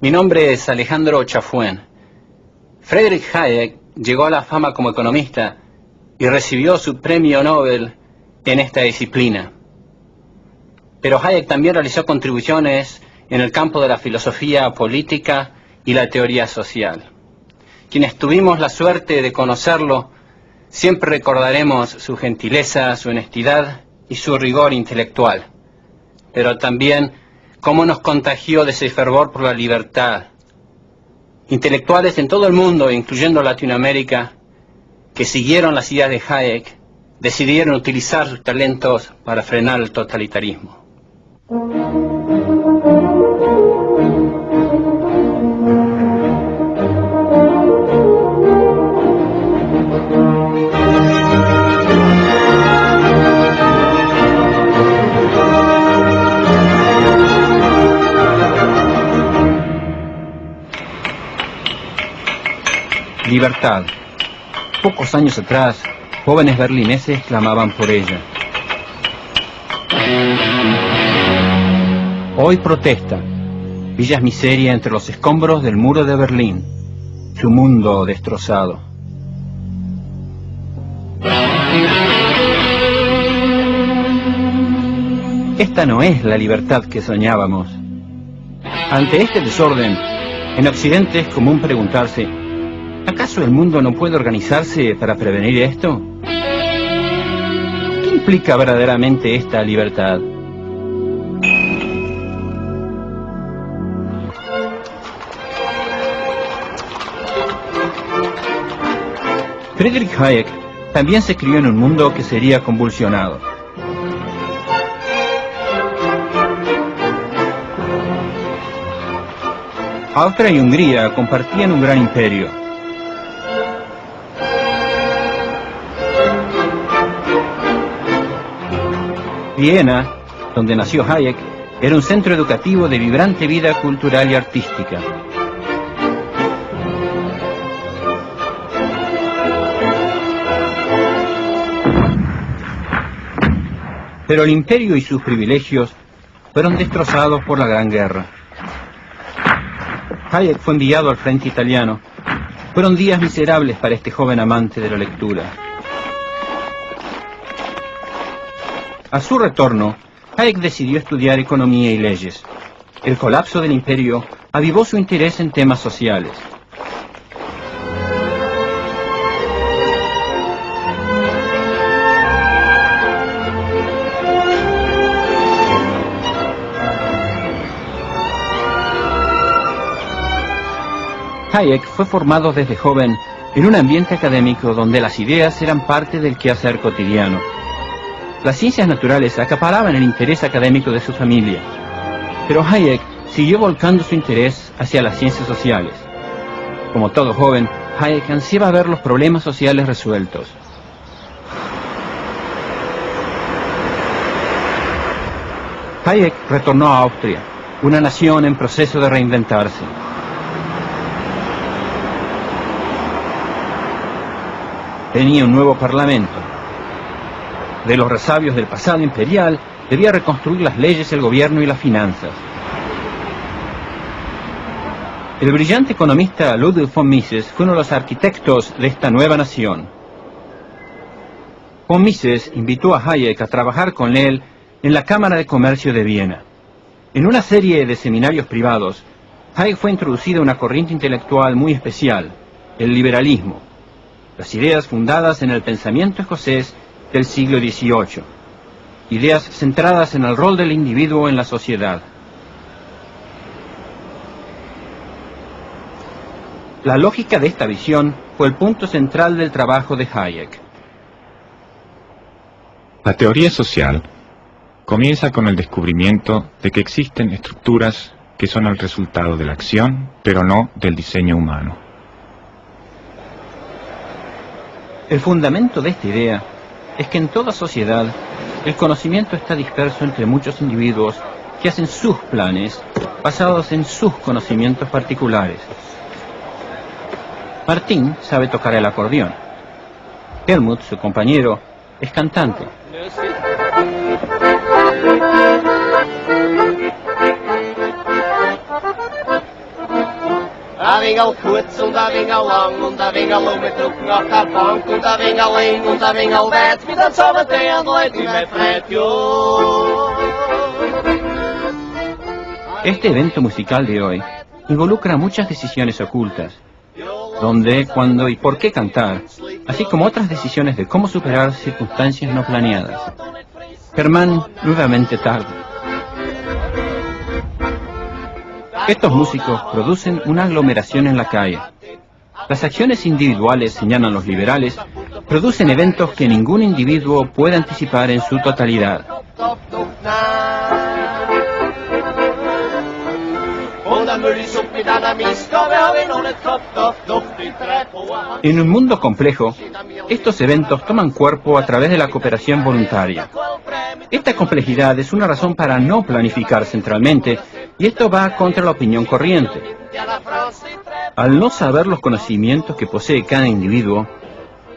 Mi nombre es Alejandro Chafuen. Friedrich Hayek llegó a la fama como economista y recibió su premio Nobel en esta disciplina. Pero Hayek también realizó contribuciones en el campo de la filosofía política y la teoría social. Quienes tuvimos la suerte de conocerlo, siempre recordaremos su gentileza, su honestidad y su rigor intelectual, pero también cómo nos contagió de ese fervor por la libertad. Intelectuales en todo el mundo, incluyendo Latinoamérica, que siguieron las ideas de Hayek, decidieron utilizar sus talentos para frenar el totalitarismo. Libertad. Pocos años atrás, jóvenes berlineses clamaban por ella. Hoy protesta. Villas miseria entre los escombros del muro de Berlín. Su mundo destrozado. Esta no es la libertad que soñábamos. Ante este desorden, en Occidente es común preguntarse: ¿acaso el mundo no puede organizarse para prevenir esto? ¿Qué implica verdaderamente esta libertad? Friedrich Hayek también se crió en un mundo que sería convulsionado. Austria y Hungría compartían un gran imperio. Viena, donde nació Hayek, era un centro educativo de vibrante vida cultural y artística. Pero el imperio y sus privilegios fueron destrozados por la Gran Guerra. Hayek fue enviado al frente italiano. Fueron días miserables para este joven amante de la lectura. A su retorno, Hayek decidió estudiar economía y leyes. El colapso del imperio avivó su interés en temas sociales. Hayek fue formado desde joven en un ambiente académico donde las ideas eran parte del quehacer cotidiano. Las ciencias naturales acaparaban el interés académico de su familia, pero Hayek siguió volcando su interés hacia las ciencias sociales. Como todo joven, Hayek ansiaba ver los problemas sociales resueltos. Hayek retornó a Austria, una nación en proceso de reinventarse. Tenía un nuevo parlamento. De los resabios del pasado imperial, debía reconstruir las leyes, el gobierno y las finanzas. El brillante economista Ludwig von Mises fue uno de los arquitectos de esta nueva nación. Von Mises invitó a Hayek a trabajar con él en la Cámara de Comercio de Viena. En una serie de seminarios privados, Hayek fue introducido a una corriente intelectual muy especial, el liberalismo, las ideas fundadas en el pensamiento escocés del siglo XVIII, ideas centradas en el rol del individuo en la sociedad. La lógica de esta visión fue el punto central del trabajo de Hayek. La teoría social comienza con el descubrimiento de que existen estructuras que son el resultado de la acción, pero no del diseño humano. El fundamento de esta idea es que en toda sociedad el conocimiento está disperso entre muchos individuos que hacen sus planes basados en sus conocimientos particulares. Martín sabe tocar el acordeón. Helmut, su compañero, es cantante. Da vinga kurz und da vinga lang und da vinga lang mit drucken auf der Bank und da vinga ling und da vinga weit mit der Sonne der Leute in der Freitjo. Este evento musical de hoy involucra muchas decisiones ocultas, dónde, cuándo y por qué cantar, así como otras decisiones de cómo superar circunstancias no planeadas. Germán nuevamente tarde. Estos músicos producen una aglomeración en la calle. Las acciones individuales, señalan los liberales, producen eventos que ningún individuo puede anticipar en su totalidad. En un mundo complejo, estos eventos toman cuerpo a través de la cooperación voluntaria. Esta complejidad es una razón para no planificar centralmente, y esto va contra la opinión corriente. Al no saber los conocimientos que posee cada individuo,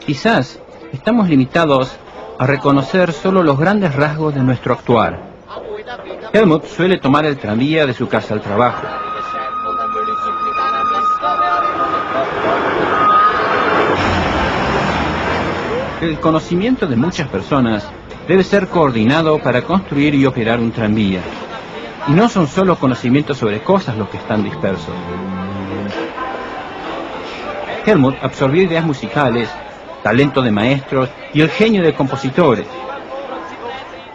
quizás estamos limitados a reconocer solo los grandes rasgos de nuestro actuar. Helmut suele tomar el tranvía de su casa al trabajo. El conocimiento de muchas personas debe ser coordinado para construir y operar un tranvía. Y no son solo conocimientos sobre cosas los que están dispersos. Helmut absorbió ideas musicales, talento de maestros y el genio de compositores.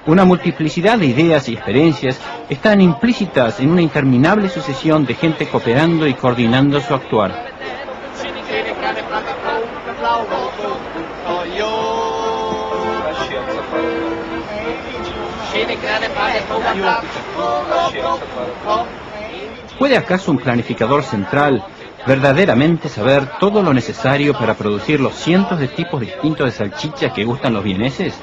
Una multiplicidad de ideas y experiencias están implícitas en una interminable sucesión de gente cooperando y coordinando su actuar. ¿Puede acaso un planificador central verdaderamente saber todo lo necesario para producir los cientos de tipos distintos de salchicha que gustan los vieneses?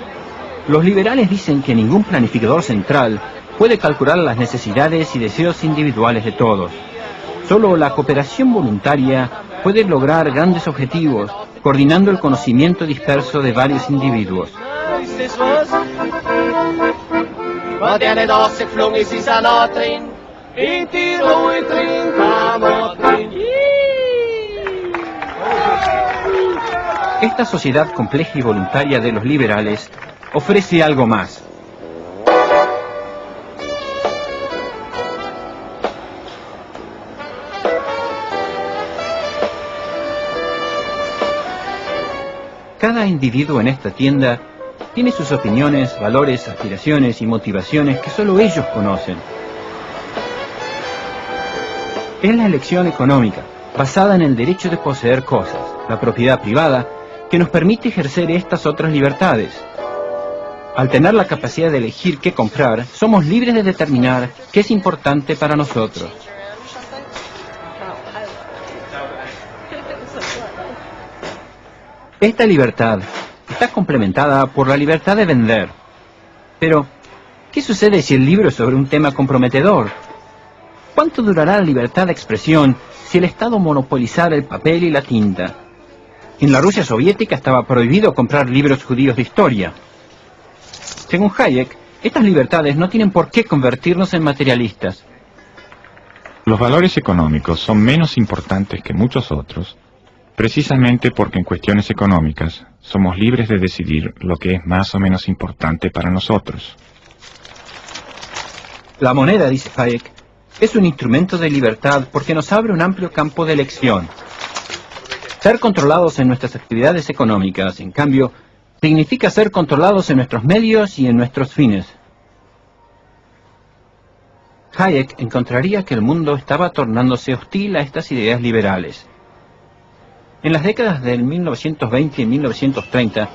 Los liberales dicen que ningún planificador central puede calcular las necesidades y deseos individuales de todos. Solo la cooperación voluntaria puede lograr grandes objetivos, coordinando el conocimiento disperso de varios individuos. Esta sociedad compleja y voluntaria de los liberales ofrece algo más. Cada individuo en esta tienda tiene sus opiniones, valores, aspiraciones y motivaciones que solo ellos conocen. Es la elección económica, basada en el derecho de poseer cosas, la propiedad privada, que nos permite ejercer estas otras libertades. Al tener la capacidad de elegir qué comprar, somos libres de determinar qué es importante para nosotros. Esta libertad está complementada por la libertad de vender. Pero, ¿qué sucede si el libro es sobre un tema comprometedor? ¿Cuánto durará la libertad de expresión si el Estado monopolizara el papel y la tinta? En la Rusia soviética estaba prohibido comprar libros judíos de historia. Según Hayek, estas libertades no tienen por qué convertirnos en materialistas. Los valores económicos son menos importantes que muchos otros, precisamente porque en cuestiones económicas somos libres de decidir lo que es más o menos importante para nosotros. La moneda, dice Hayek, es un instrumento de libertad porque nos abre un amplio campo de elección. Ser controlados en nuestras actividades económicas, en cambio, significa ser controlados en nuestros medios y en nuestros fines. Hayek encontraría que el mundo estaba tornándose hostil a estas ideas liberales. En las décadas del 1920 y 1930,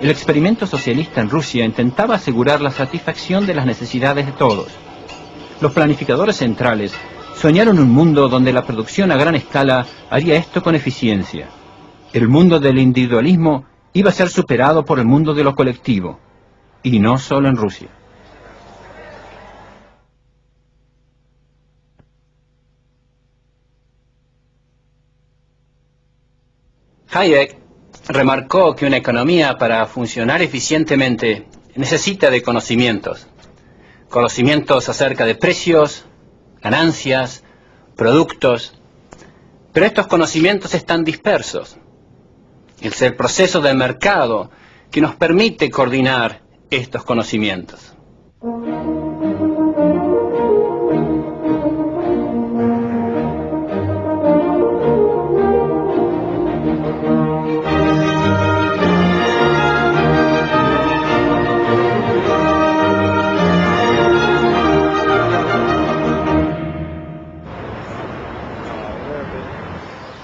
el experimento socialista en Rusia intentaba asegurar la satisfacción de las necesidades de todos. Los planificadores centrales soñaron un mundo donde la producción a gran escala haría esto con eficiencia. El mundo del individualismo iba a ser superado por el mundo de lo colectivo, y no solo en Rusia. Hayek remarcó que una economía para funcionar eficientemente necesita de conocimientos. Conocimientos acerca de precios, ganancias, productos. Pero estos conocimientos están dispersos. Es el proceso del mercado que nos permite coordinar estos conocimientos.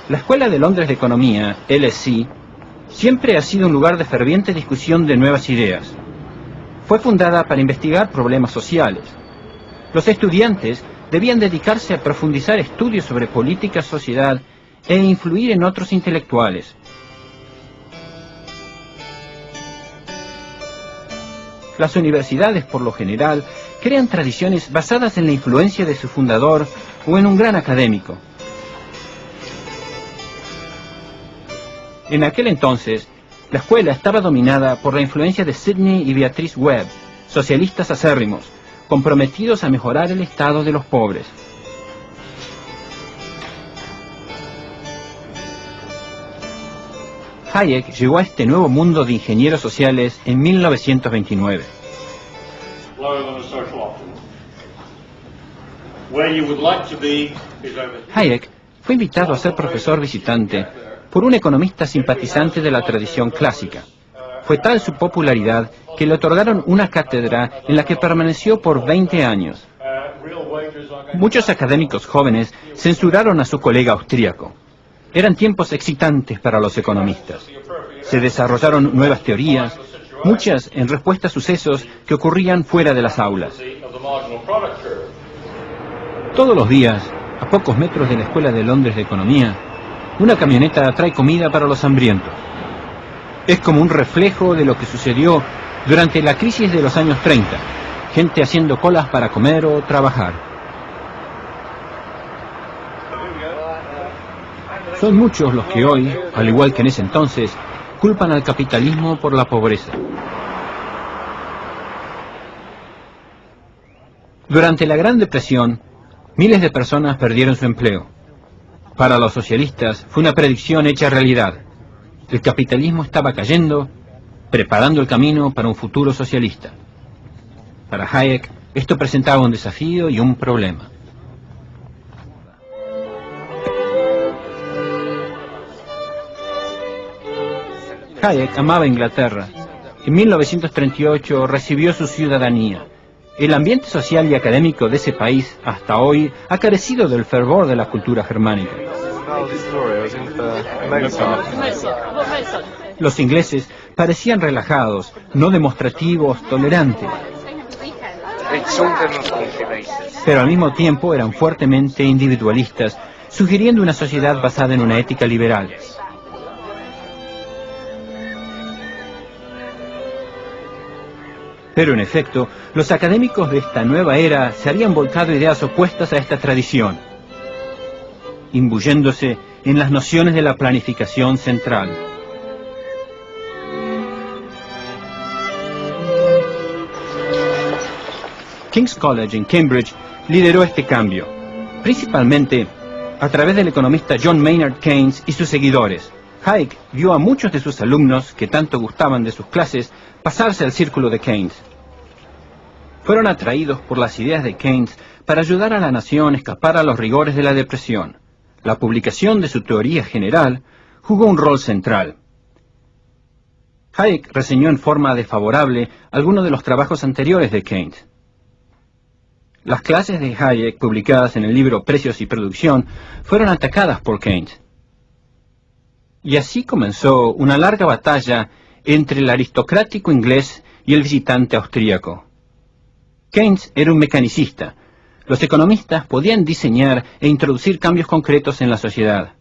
La Escuela de Londres de Economía, LSE, siempre ha sido un lugar de ferviente discusión de nuevas ideas. Fue fundada para investigar problemas sociales. Los estudiantes debían dedicarse a profundizar estudios sobre política, sociedad e influir en otros intelectuales. Las universidades, por lo general, crean tradiciones basadas en la influencia de su fundador o en un gran académico. En aquel entonces, la escuela estaba dominada por la influencia de Sidney y Beatrice Webb, socialistas acérrimos, comprometidos a mejorar el estado de los pobres. Hayek llegó a este nuevo mundo de ingenieros sociales en 1929. Hayek fue invitado a ser profesor visitante por un economista simpatizante de la tradición clásica. Fue tal su popularidad que le otorgaron una cátedra en la que permaneció por 20 años. Muchos académicos jóvenes censuraron a su colega austríaco. Eran tiempos excitantes para los economistas. Se desarrollaron nuevas teorías, muchas en respuesta a sucesos que ocurrían fuera de las aulas. Todos los días, a pocos metros de la Escuela de Londres de Economía, una camioneta trae comida para los hambrientos. Es como un reflejo de lo que sucedió durante la crisis de los años 30. Gente haciendo colas para comer o trabajar. Son muchos los que hoy, al igual que en ese entonces, culpan al capitalismo por la pobreza. Durante la Gran Depresión, miles de personas perdieron su empleo. Para los socialistas fue una predicción hecha realidad. El capitalismo estaba cayendo, preparando el camino para un futuro socialista. Para Hayek, esto presentaba un desafío y un problema. Hayek amaba Inglaterra. En 1938 recibió su ciudadanía. El ambiente social y académico de ese país, hasta hoy, ha carecido del fervor de la cultura germánica. Los ingleses parecían relajados, no demostrativos, tolerantes. Pero al mismo tiempo eran fuertemente individualistas, sugiriendo una sociedad basada en una ética liberal. Pero en efecto, los académicos de esta nueva era se habían volcado ideas opuestas a esta tradición, imbuyéndose en las nociones de la planificación central. King's College en Cambridge lideró este cambio, principalmente a través del economista John Maynard Keynes y sus seguidores. Hayek vio a muchos de sus alumnos, que tanto gustaban de sus clases, pasarse al círculo de Keynes. Fueron atraídos por las ideas de Keynes para ayudar a la nación a escapar a los rigores de la depresión. La publicación de su teoría general jugó un rol central. Hayek reseñó en forma desfavorable algunos de los trabajos anteriores de Keynes. Las clases de Hayek, publicadas en el libro Precios y Producción, fueron atacadas por Keynes. Y así comenzó una larga batalla entre el aristocrático inglés y el visitante austríaco. Keynes era un mecanicista. Los economistas podían diseñar e introducir cambios concretos en la sociedad.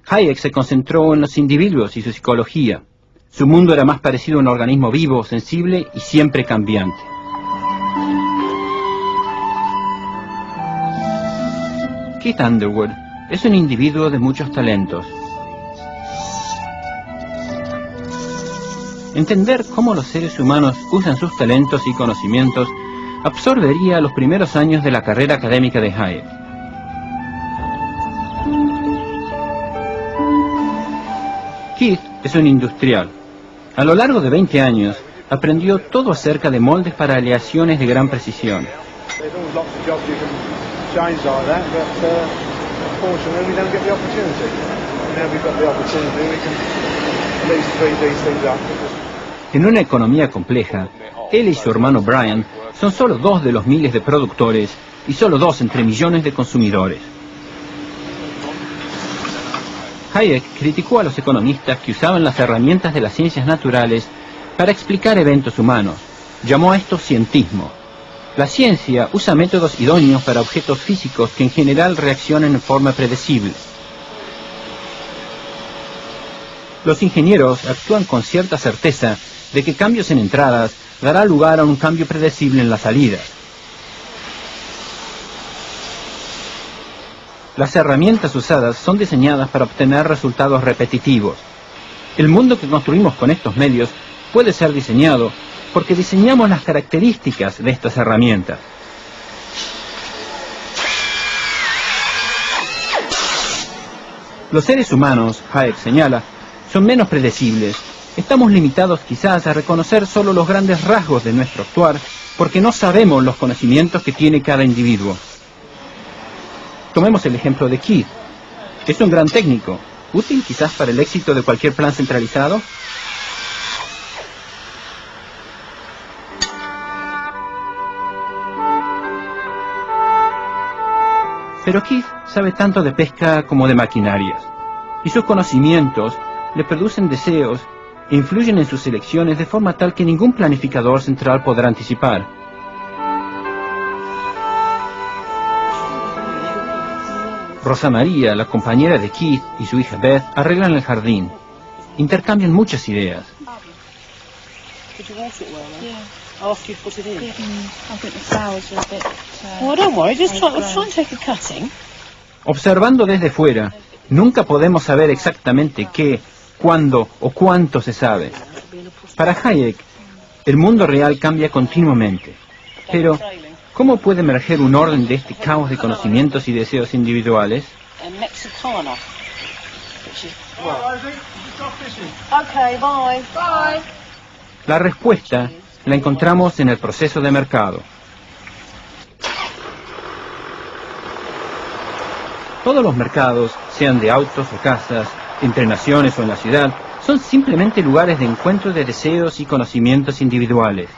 Hayek se concentró en los individuos y su psicología. Su mundo era más parecido a un organismo vivo, sensible y siempre cambiante. Keith Underwood es un individuo de muchos talentos. Entender cómo los seres humanos usan sus talentos y conocimientos absorbería los primeros años de la carrera académica de Hayek. Keith es un industrial. A lo largo de 20 años, aprendió todo acerca de moldes para aleaciones de gran precisión. En una economía compleja, él y su hermano Brian son solo 2 de los miles de productores y solo 2 entre millones de consumidores. Hayek criticó a los economistas que usaban las herramientas de las ciencias naturales para explicar eventos humanos. Llamó a esto cientismo. La ciencia usa métodos idóneos para objetos físicos que en general reaccionan en forma predecible. Los ingenieros actúan con cierta certeza de que cambios en entradas dará lugar a un cambio predecible en las salidas. Las herramientas usadas son diseñadas para obtener resultados repetitivos. El mundo que construimos con estos medios puede ser diseñado porque diseñamos las características de estas herramientas. Los seres humanos, Hayek señala, son menos predecibles. Estamos limitados quizás a reconocer solo los grandes rasgos de nuestro actuar porque no sabemos los conocimientos que tiene cada individuo. Tomemos el ejemplo de Keith. Es un gran técnico, útil quizás para el éxito de cualquier plan centralizado. Pero Keith sabe tanto de pesca como de maquinarias, y sus conocimientos le producen deseos e influyen en sus elecciones de forma tal que ningún planificador central podrá anticipar. Rosa María, la compañera de Keith, y su hija Beth arreglan el jardín. Intercambian muchas ideas. Observando desde fuera, nunca podemos saber exactamente qué, cuándo o cuánto se sabe. Para Hayek, el mundo real cambia continuamente. Pero, ¿cómo puede emerger un orden de este caos de conocimientos y deseos individuales? La respuesta la encontramos en el proceso de mercado. Todos los mercados, sean de autos o casas, entre naciones o en la ciudad, son simplemente lugares de encuentro de deseos y conocimientos individuales.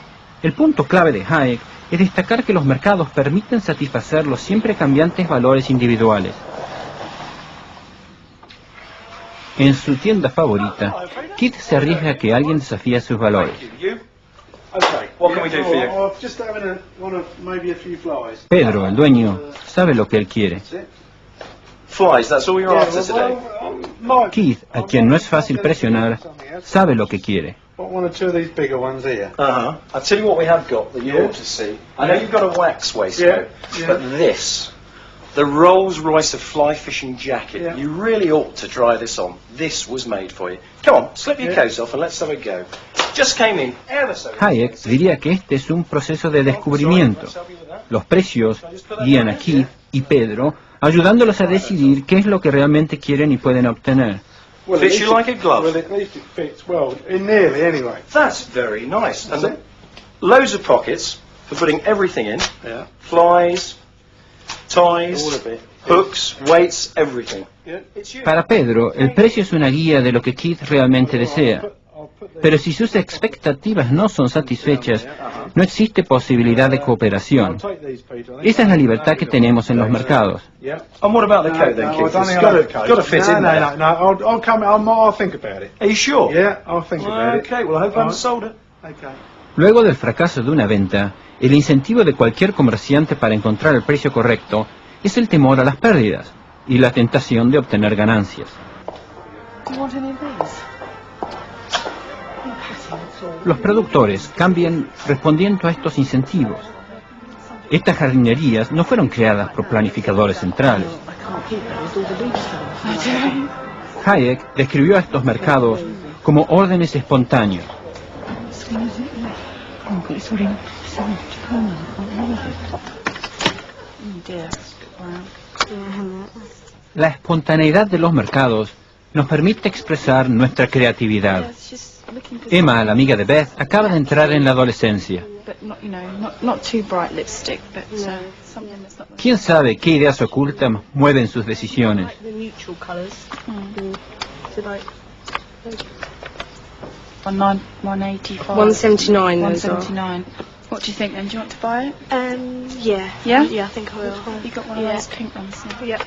El punto clave de Hayek es destacar que los mercados permiten satisfacer los siempre cambiantes valores individuales. En su tienda favorita, Keith se arriesga a que alguien desafíe sus valores. Pedro, el dueño, sabe lo que él quiere. Keith, a quien no es fácil presionar, sabe lo que quiere. One or two of these bigger ones here. I'll tell you what we have got that you ought to see. I know you've got a wax waistcoat, but this, the Rolls-Royce of fly fishing jacket, you really ought to try this on. This was made for you. Come on, slip your coat off and let's have a go. Just came in. Hayek diría que este es un proceso de descubrimiento. Los precios guían a Keith y Pedro, ayudándolos a decidir qué es lo que realmente quieren y pueden obtener. Fits you like a glove. Well, at least it fits well, nearly anyway. That's very nice. And loads of pockets for putting everything in. Yeah. Flies, ties, All of it. hooks, weights, everything. Yeah. It's you. Para Pedro, el precio es una guía de lo que Keith realmente desea. Pero si sus expectativas no son satisfechas, no existe posibilidad de cooperación. Esa es la libertad que tenemos en los mercados. And what about the coat then, Keith? It's got to fit in there. No. I'll think about it. Are you sure? Yeah, I'll think about it. Okay, well I hope I haven't sold it. Okay. Luego del fracaso de una venta, el incentivo de cualquier comerciante para encontrar el precio correcto es el temor a las pérdidas y la tentación de obtener ganancias. Los productores cambian respondiendo a estos incentivos. Estas jardinerías no fueron creadas por planificadores centrales. Hayek describió a estos mercados como órdenes espontáneos. La espontaneidad de los mercados nos permite expresar nuestra creatividad. Emma, la amiga de Beth, acaba de entrar en la adolescencia. ¿Quién sabe qué ideas ocultas mueven sus decisiones? 179. 179. What do you think then? Do you want to buy it? Yeah. Yeah? Yeah, I think I will. You got one of those pink ones. Yeah.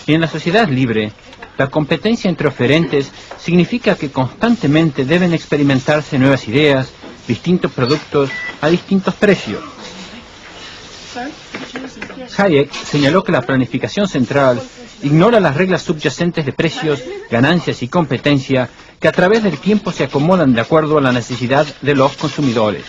En la sociedad libre, la competencia entre oferentes significa que constantemente deben experimentarse nuevas ideas, distintos productos a distintos precios. Hayek señaló que la planificación central ignora las reglas subyacentes de precios, ganancias y competencia que a través del tiempo se acomodan de acuerdo a la necesidad de los consumidores.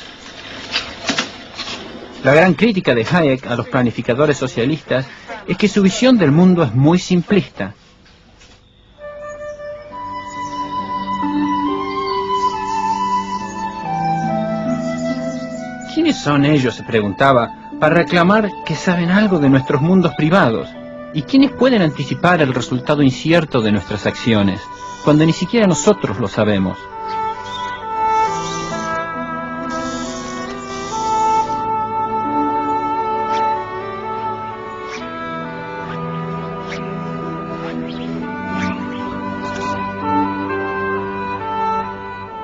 La gran crítica de Hayek a los planificadores socialistas es que su visión del mundo es muy simplista. ¿Quiénes son ellos?, se preguntaba, para reclamar que saben algo de nuestros mundos privados. ¿Y quiénes pueden anticipar el resultado incierto de nuestras acciones, cuando ni siquiera nosotros lo sabemos?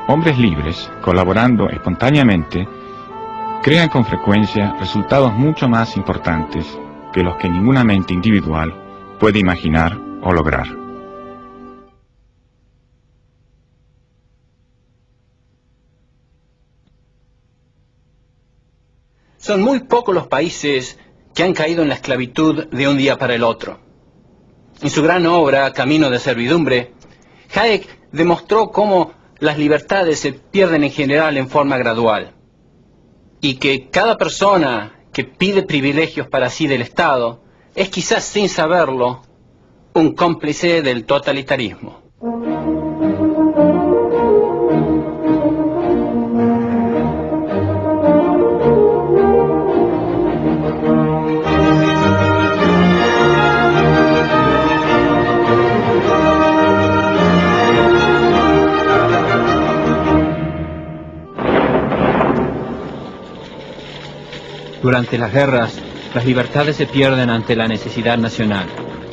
Hombres libres, colaborando espontáneamente, crean con frecuencia resultados mucho más importantes que los que ninguna mente individual puede imaginar o lograr. Son muy pocos los países que han caído en la esclavitud de un día para el otro. En su gran obra, Camino de Servidumbre, Hayek demostró cómo las libertades se pierden en general en forma gradual, y que cada persona que pide privilegios para sí del Estado es quizás sin saberlo un cómplice del totalitarismo. Durante las guerras, las libertades se pierden ante la necesidad nacional.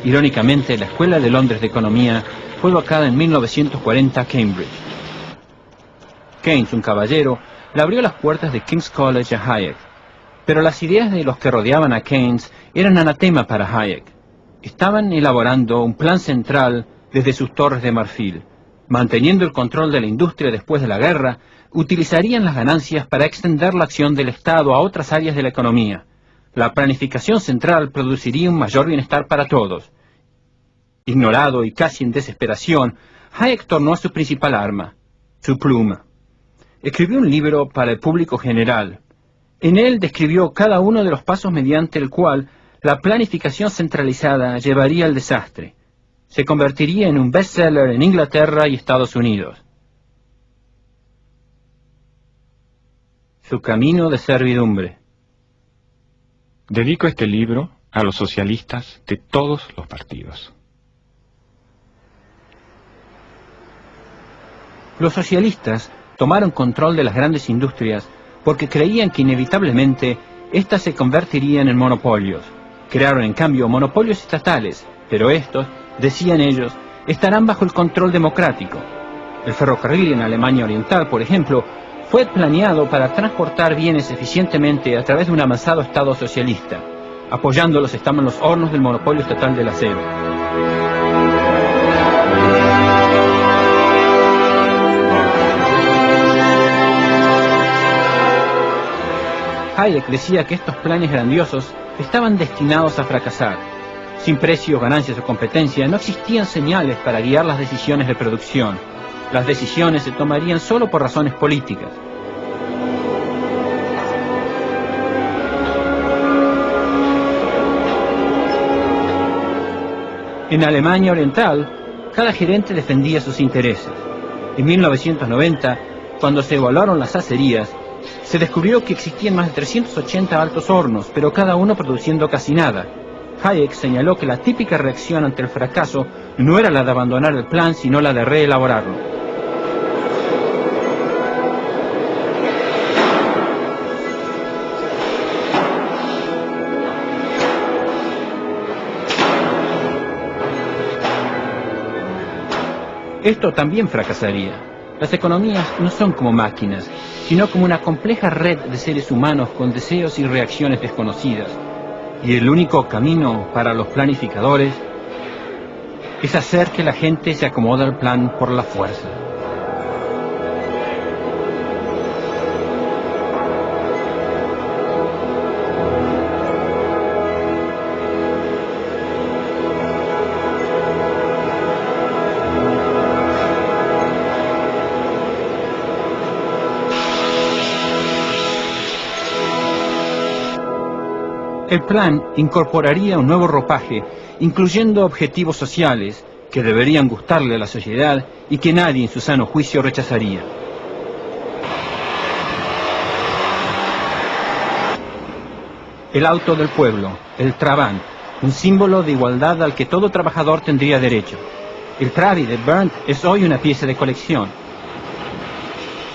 Irónicamente, la Escuela de Londres de Economía fue locada en 1940 a Cambridge. Keynes, un caballero, le abrió las puertas de King's College a Hayek. Pero las ideas de los que rodeaban a Keynes eran anatema para Hayek. Estaban elaborando un plan central desde sus torres de marfil. Manteniendo el control de la industria después de la guerra, utilizarían las ganancias para extender la acción del Estado a otras áreas de la economía. La planificación central produciría un mayor bienestar para todos. Ignorado y casi en desesperación, Hayek tornó a su principal arma, su pluma. Escribió un libro para el público general. En él describió cada uno de los pasos mediante el cual la planificación centralizada llevaría al desastre. Se convertiría en un bestseller en Inglaterra y Estados Unidos. Su camino de servidumbre. Dedico este libro a los socialistas de todos los partidos. Los socialistas tomaron control de las grandes industrias porque creían que inevitablemente éstas se convertirían en monopolios. Crearon en cambio monopolios estatales, pero estos, decían ellos, estarán bajo el control democrático. El ferrocarril en Alemania Oriental, por ejemplo, fue planeado para transportar bienes eficientemente a través de un avanzado Estado socialista. Apoyándolos estaban los hornos del monopolio estatal del acero. Hayek decía que estos planes grandiosos estaban destinados a fracasar. Sin precios, ganancias o competencia, no existían señales para guiar las decisiones de producción. Las decisiones se tomarían solo por razones políticas. En Alemania Oriental, cada gerente defendía sus intereses. En 1990, cuando se evaluaron las acerías, se descubrió que existían más de 380 altos hornos, pero cada uno produciendo casi nada. Hayek señaló que la típica reacción ante el fracaso no era la de abandonar el plan, sino la de reelaborarlo. Esto también fracasaría. Las economías no son como máquinas, sino como una compleja red de seres humanos con deseos y reacciones desconocidas. Y el único camino para los planificadores es hacer que la gente se acomode al plan por la fuerza. El plan incorporaría un nuevo ropaje, incluyendo objetivos sociales que deberían gustarle a la sociedad y que nadie en su sano juicio rechazaría. El auto del pueblo, el Trabant, un símbolo de igualdad al que todo trabajador tendría derecho. El Trabi de Berndt es hoy una pieza de colección.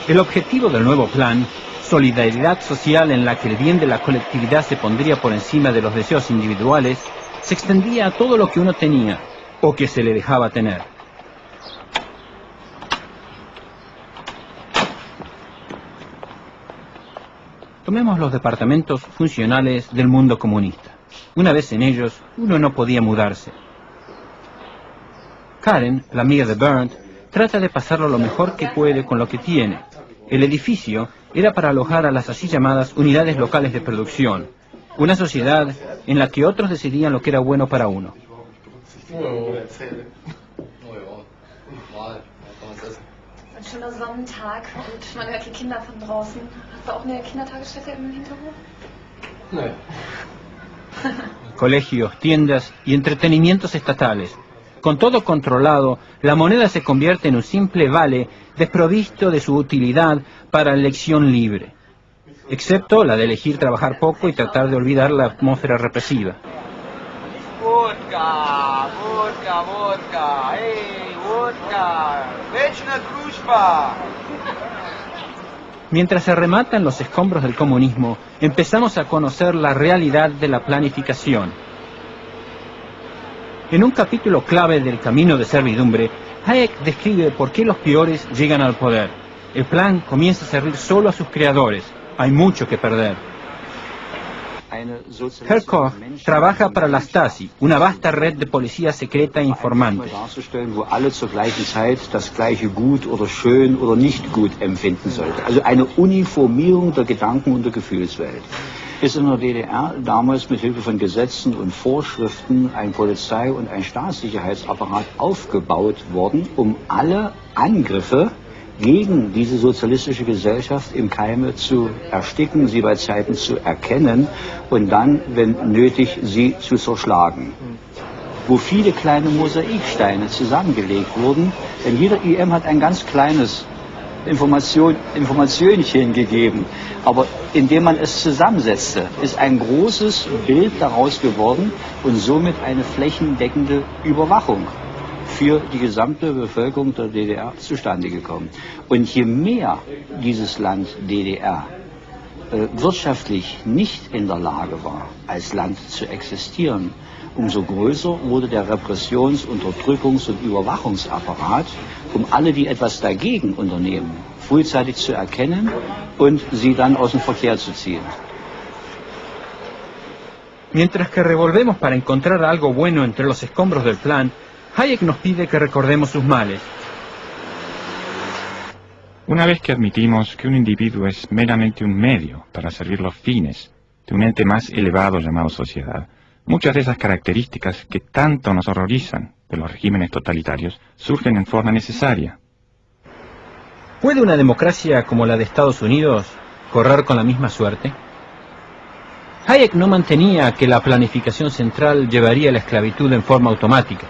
El objetivo del nuevo plan, solidaridad social en la que el bien de la colectividad se pondría por encima de los deseos individuales, se extendía a todo lo que uno tenía o que se le dejaba tener. Tomemos los departamentos funcionales del mundo comunista. Una vez en ellos, uno no podía mudarse. Karen, la amiga de Berndt, trata de pasarlo lo mejor que puede con lo que tiene. El edificio era para alojar a las así llamadas unidades locales de producción, una sociedad en la que otros decidían lo que era bueno para uno. Ein schöner Sonnentag und man hört die Kinder von draußen. Hast du auch eine Kindertagesstätte im Hinterhof? Nein. Colegios, tiendas y entretenimientos estatales. Con todo controlado, la moneda se convierte en un simple vale desprovisto de su utilidad para la elección libre, excepto la de elegir trabajar poco y tratar de olvidar la atmósfera represiva. Vodka, vodka, vodka, hey, vodka, večna družba. Mientras se rematan los escombros del comunismo, empezamos a conocer la realidad de la planificación. En un capítulo clave del Camino de Servidumbre, Hayek describe por qué los peores llegan al poder. El plan comienza a servir solo a sus creadores. Hay mucho que perder. Herr Koch trabaja para la Stasi, una vasta red de policía secreta e informantes. Wo alle zur gleichen Zeit das gleiche gut oder schön oder nicht gut empfinden sollte. Also eine Uniformierung der Gedanken- und der Gefühlswelt. Ist in der DDR damals mit Hilfe von Gesetzen und Vorschriften ein Polizei- und ein Staatssicherheitsapparat aufgebaut worden, um alle Angriffe gegen diese sozialistische Gesellschaft im Keime zu ersticken, sie bei Zeiten zu erkennen und dann, wenn nötig, sie zu zerschlagen. Wo viele kleine Mosaiksteine zusammengelegt wurden, denn jeder IM hat ein ganz kleines Informationchen gegeben, aber indem man es zusammensetzte, ist ein großes Bild daraus geworden und somit eine flächendeckende Überwachung für die gesamte Bevölkerung der DDR zustande gekommen. Und je mehr dieses Land DDR wirtschaftlich nicht in der Lage war, als Land zu existieren, umso größer wurde der Repressions-, Unterdrückungs- und Überwachungsapparat, um alle, die etwas dagegen unternehmen, frühzeitig zu erkennen und sie dann aus dem Verkehr zu ziehen. Mientras que revolvemos para encontrar algo bueno entre los escombros del plan, Hayek nos pide que recordemos sus males. Una vez que admitimos que un individuo es meramente un medio para servir los fines de un ente más elevado llamado sociedad, muchas de esas características que tanto nos horrorizan de los regímenes totalitarios surgen en forma necesaria. ¿Puede una democracia como la de Estados Unidos correr con la misma suerte? Hayek no mantenía que la planificación central llevaría a la esclavitud en forma automática,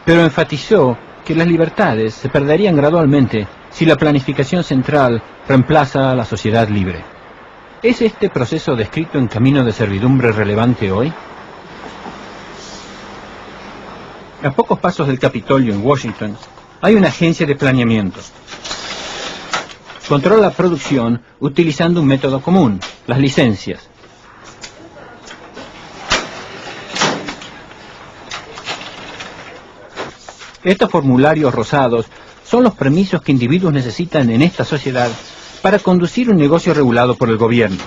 pero enfatizó que las libertades se perderían gradualmente si la planificación central reemplaza a la sociedad libre. ¿Es este proceso descrito en Camino de Servidumbre relevante hoy? A pocos pasos del Capitolio en Washington, hay una agencia de planeamiento. Controla la producción utilizando un método común, las licencias. Estos formularios rosados son los permisos que individuos necesitan en esta sociedad para conducir un negocio regulado por el gobierno.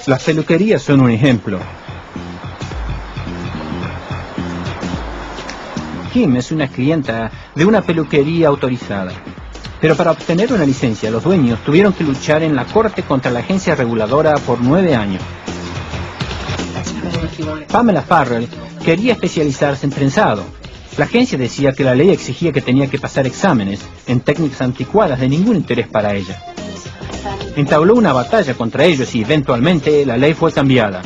Las peluquerías son un ejemplo. Kim es una clienta de una peluquería autorizada. Pero para obtener una licencia, los dueños tuvieron que luchar en la corte contra la agencia reguladora por 9 años. Pamela Farrell quería especializarse en trenzado. La agencia decía que la ley exigía que tenía que pasar exámenes en técnicas anticuadas de ningún interés para ella. Entabló una batalla contra ellos y eventualmente la ley fue cambiada.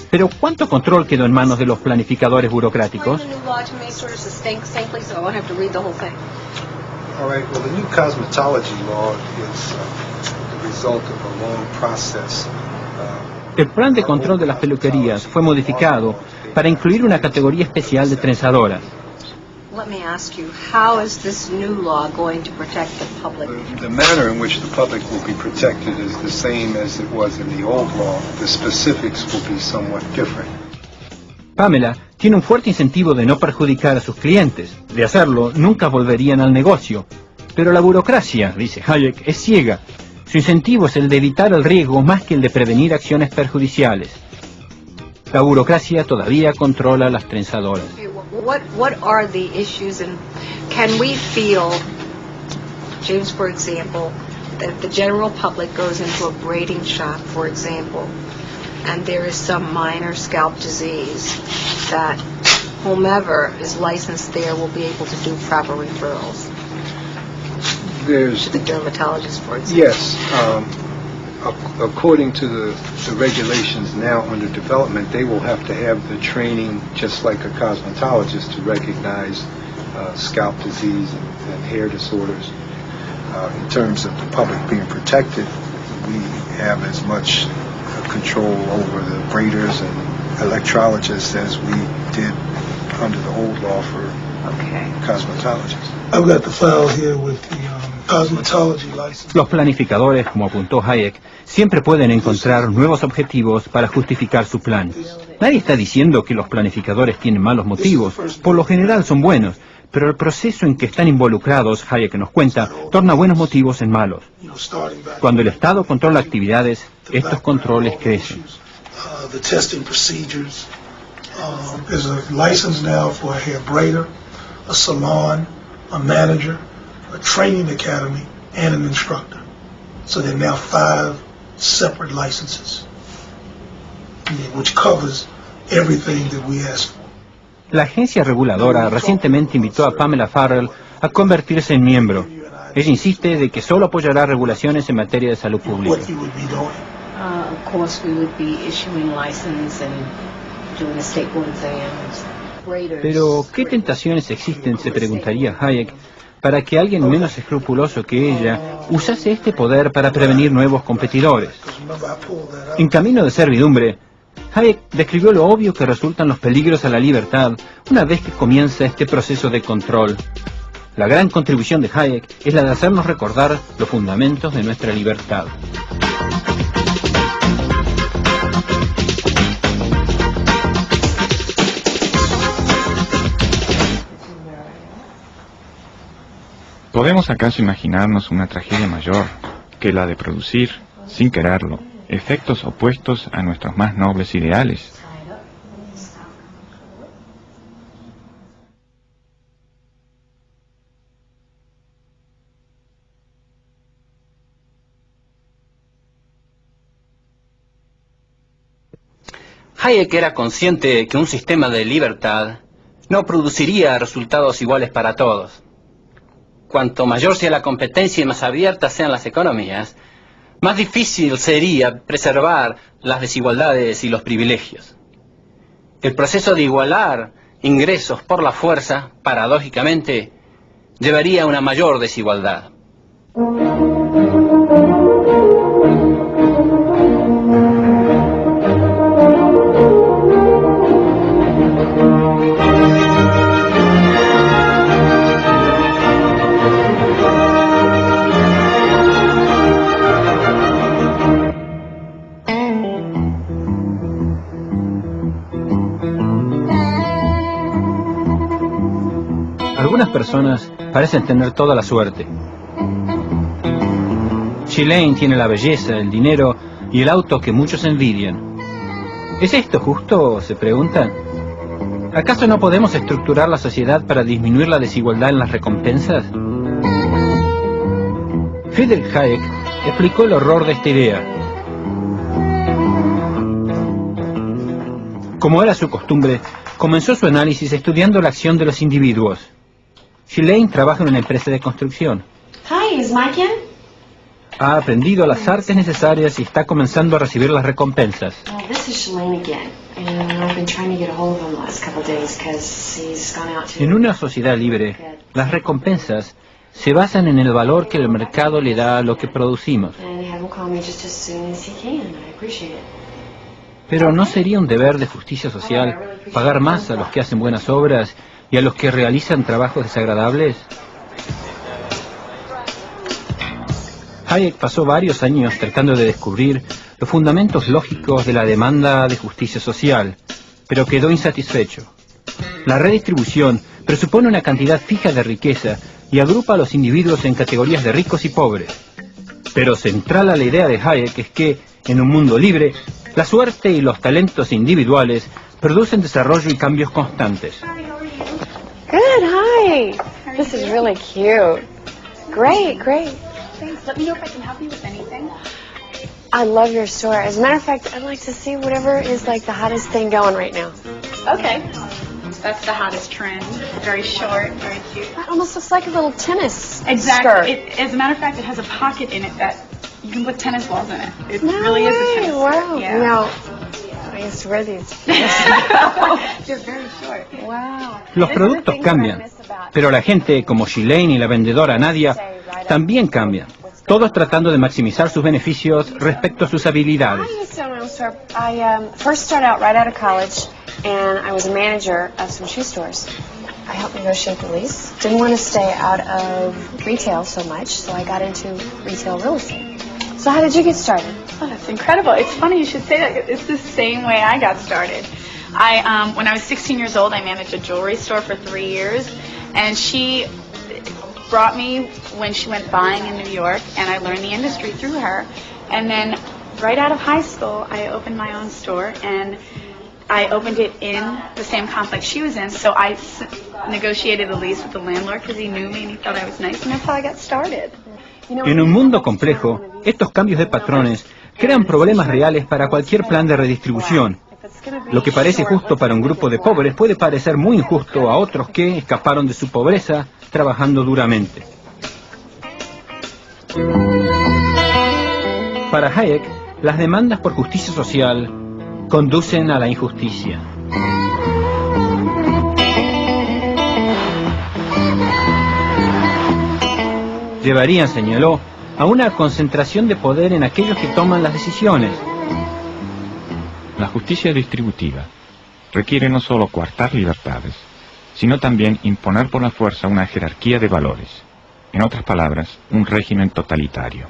Pero ¿cuánto control quedó en manos de los planificadores burocráticos? All right, well, the new cosmetology law is the result of a long process. El plan de control de las peluquerías fue modificado para incluir una categoría especial de trenzadoras. Let me ask you, how is this new law going to protect the public? The manner in which the public will be protected is the same as it was in the old law. The specifics will be somewhat different. Pamela tiene un fuerte incentivo de no perjudicar a sus clientes. De hacerlo, nunca volverían al negocio. Pero la burocracia, dice Hayek, es ciega. Su incentivo es el de evitar el riesgo más que el de prevenir acciones perjudiciales. La burocracia todavía controla las trenzadoras. What are the issues, and can we feel, James, for example, that the general public goes into a braiding shop, for example, and there is some minor scalp disease, that whomever is licensed there will be able to do proper referrals to the dermatologist, for example? Yes. According to the regulations now under development, they will have to have the training just like a cosmetologist to recognize scalp disease and hair disorders. In terms of the public being protected, we have as much control over the braiders and electrologists as we did under the old law for cosmetologists. I've got the file here with the cosmetology license. Los planificadores, como apuntó Hayek, siempre pueden encontrar nuevos objetivos para justificar su plan. Nadie está diciendo que los planificadores tienen malos motivos, por lo general son buenos, pero el proceso en que están involucrados, Hayek nos cuenta, torna buenos motivos en malos. Cuando el Estado controla actividades, estos controles crecen. The testing procedures. There's a license now for a hair braider, a salon, a manager, a training academy, and an instructor. So there are now 5 separate licenses, which covers everything that we ask for. La agencia reguladora recientemente invitó a Pamela Farrell a convertirse en miembro. Ella insiste de que solo apoyará regulaciones en materia de salud pública. Of course, we would be issuing license and doing the state board exams. Pero, ¿qué tentaciones existen, se preguntaría Hayek, para que alguien menos escrupuloso que ella usase este poder para prevenir nuevos competidores? En Camino de Servidumbre, Hayek describió lo obvio que resultan los peligros a la libertad una vez que comienza este proceso de control. La gran contribución de Hayek es la de hacernos recordar los fundamentos de nuestra libertad. ¿Podemos acaso imaginarnos una tragedia mayor que la de producir, sin quererlo, efectos opuestos a nuestros más nobles ideales? Hayek era consciente de que un sistema de libertad no produciría resultados iguales para todos. Cuanto mayor sea la competencia y más abiertas sean las economías, más difícil sería preservar las desigualdades y los privilegios. El proceso de igualar ingresos por la fuerza, paradójicamente, llevaría a una mayor desigualdad. Algunas personas parecen tener toda la suerte. Ghislaine tiene la belleza, el dinero y el auto que muchos envidian. ¿Es esto justo?, se preguntan. ¿Acaso no podemos estructurar la sociedad para disminuir la desigualdad en las recompensas? Friedrich Hayek explicó el horror de esta idea. Como era su costumbre, comenzó su análisis estudiando la acción de los individuos. Ghislaine trabaja en una empresa de construcción. Hi, is Mike in? Ha aprendido las artes necesarias y está comenzando a recibir las recompensas. This is Shalane again, and I've been trying to get a hold of him the last couple of days because he's gone out to... En una sociedad libre, las recompensas se basan en el valor que el mercado le da a lo que producimos. And have him call me just as soon as he can. I appreciate it. Pero ¿no sería un deber de justicia social pagar más a los que hacen buenas obras y a los que realizan trabajos desagradables? Hayek pasó varios años tratando de descubrir los fundamentos lógicos de la demanda de justicia social, pero quedó insatisfecho. La redistribución presupone una cantidad fija de riqueza y agrupa a los individuos en categorías de ricos y pobres. Pero central a la idea de Hayek es que, en un mundo libre, la suerte y los talentos individuales producen desarrollo y cambios constantes. Good, hi. This is really cute. Great, great. Thanks. Let me know if I can help you with anything. I love your store. As a matter of fact, I'd like to see whatever is like the hottest thing going right now. Okay. That's the hottest trend. Very short, very cute. That almost looks like a little tennis Exactly. skirt. As a matter of fact, it has a pocket in it that you can put tennis balls in it. It No really is a way. tennis Wow. skirt. Yeah. Now, I used to wear these. You're very short. Wow. Los productos cambian, pero la gente, como Ghislaine y la vendedora Nadia, también cambian, todos tratando de maximizar sus beneficios respecto a sus habilidades. I used to own my own store. I first started out right out of college, and I was a manager of some shoe stores. I helped negotiate the lease. Didn't want to stay out of retail so much, so I got into retail real estate. So how did you get started? Oh, that's incredible. It's funny you should say that. It's the same way I got started. When I was 16 years old, I managed a jewelry store for 3 years, and she brought me when she went buying in New York, and I learned the industry through her. And then right out of high school, I opened my own store, and I opened it in the same complex she was in, so I negotiated a lease with the landlord because he knew me and he thought I was nice, and that's how I got started. En un mundo complejo, estos cambios de patrones crean problemas reales para cualquier plan de redistribución. Lo que parece justo para un grupo de pobres puede parecer muy injusto a otros que escaparon de su pobreza trabajando duramente. Para Hayek, las demandas por justicia social conducen a la injusticia. Llevarían, señaló, a una concentración de poder en aquellos que toman las decisiones. La justicia distributiva requiere no solo coartar libertades, sino también imponer por la fuerza una jerarquía de valores, en otras palabras, un régimen totalitario.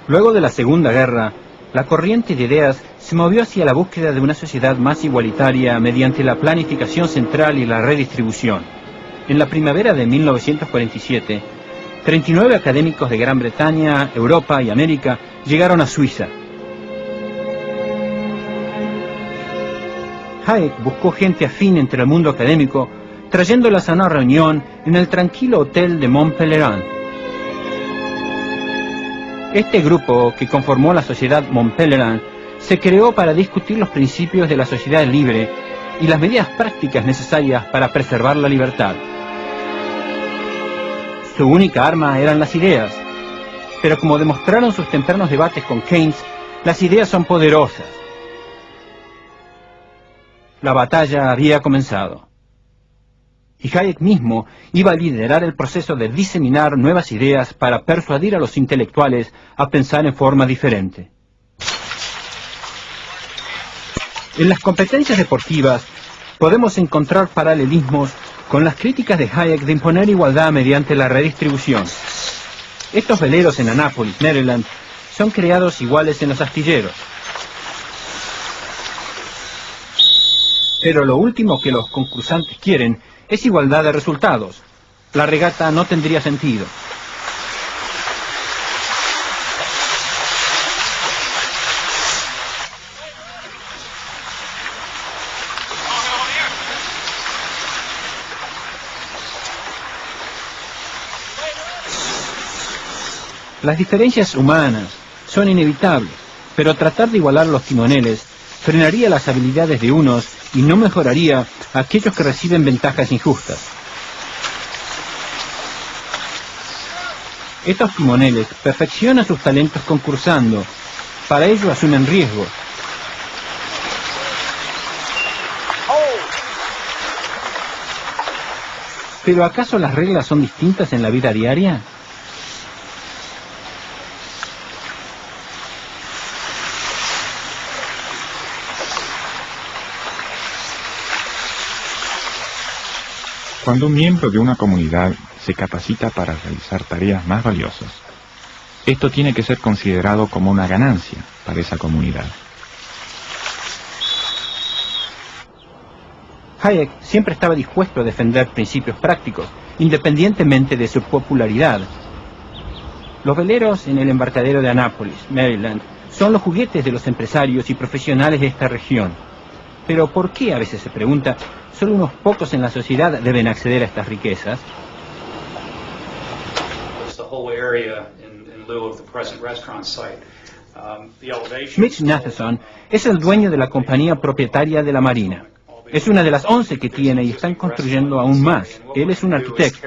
Luego de la Segunda Guerra, la corriente de ideas se movió hacia la búsqueda de una sociedad más igualitaria mediante la planificación central y la redistribución. En la primavera de 1947, 39 académicos de Gran Bretaña, Europa y América llegaron a Suiza. Hayek buscó gente afín entre el mundo académico, trayéndolas a una reunión en el tranquilo hotel de Mont Pelerin. Este grupo, que conformó la sociedad Mont Pelerin, se creó para discutir los principios de la sociedad libre y las medidas prácticas necesarias para preservar la libertad. Su única arma eran las ideas, pero como demostraron sus tempranos debates con Keynes, las ideas son poderosas. La batalla había comenzado. Y Hayek mismo iba a liderar el proceso de diseminar nuevas ideas para persuadir a los intelectuales a pensar en forma diferente. En las competencias deportivas podemos encontrar paralelismos con las críticas de Hayek de imponer igualdad mediante la redistribución. Estos veleros en Annapolis, Maryland, son creados iguales en los astilleros. Pero lo último que los concursantes quieren es igualdad de resultados. La regata no tendría sentido. Las diferencias humanas son inevitables, pero tratar de igualar los timoneles frenaría las habilidades de unos y no mejoraría a aquellos que reciben ventajas injustas. Estos timoneles perfeccionan sus talentos concursando. Para ello asumen riesgos. ¿Pero acaso las reglas son distintas en la vida diaria? Cuando un miembro de una comunidad se capacita para realizar tareas más valiosas, esto tiene que ser considerado como una ganancia para esa comunidad. Hayek siempre estaba dispuesto a defender principios prácticos, independientemente de su popularidad. Los veleros en el embarcadero de Annapolis, Maryland, son los juguetes de los empresarios y profesionales de esta región. Pero ¿por qué, a veces se pregunta, solo unos pocos en la sociedad deben acceder a estas riquezas? Mitch Matheson es el dueño de la compañía propietaria de la Marina. Es una de las 11 que tiene y están construyendo aún más. Él es un arquitecto.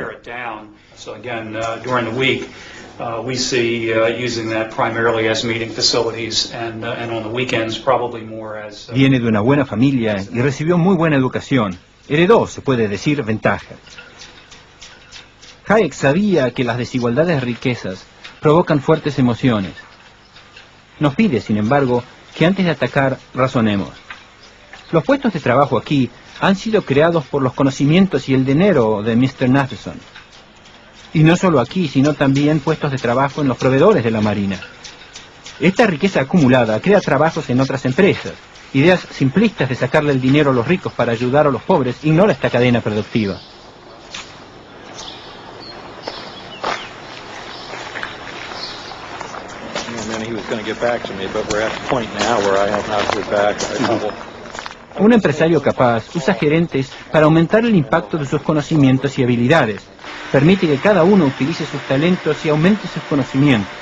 We see using that primarily as meeting facilities and on the weekends probably more as... Viene de una buena familia y recibió muy buena educación. Heredó, se puede decir, ventajas. Hayek sabía que las desigualdades de riquezas provocan fuertes emociones. Nos pide, sin embargo, que antes de atacar, razonemos. Los puestos de trabajo aquí han sido creados por los conocimientos y el dinero de Mr. Matheson. Y no solo aquí, sino también puestos de trabajo en los proveedores de la Marina. Esta riqueza acumulada crea trabajos en otras empresas. Ideas simplistas de sacarle el dinero a los ricos para ayudar a los pobres ignora esta cadena productiva. Un empresario capaz usa gerentes para aumentar el impacto de sus conocimientos y habilidades. Permite que cada uno utilice sus talentos y aumente sus conocimientos.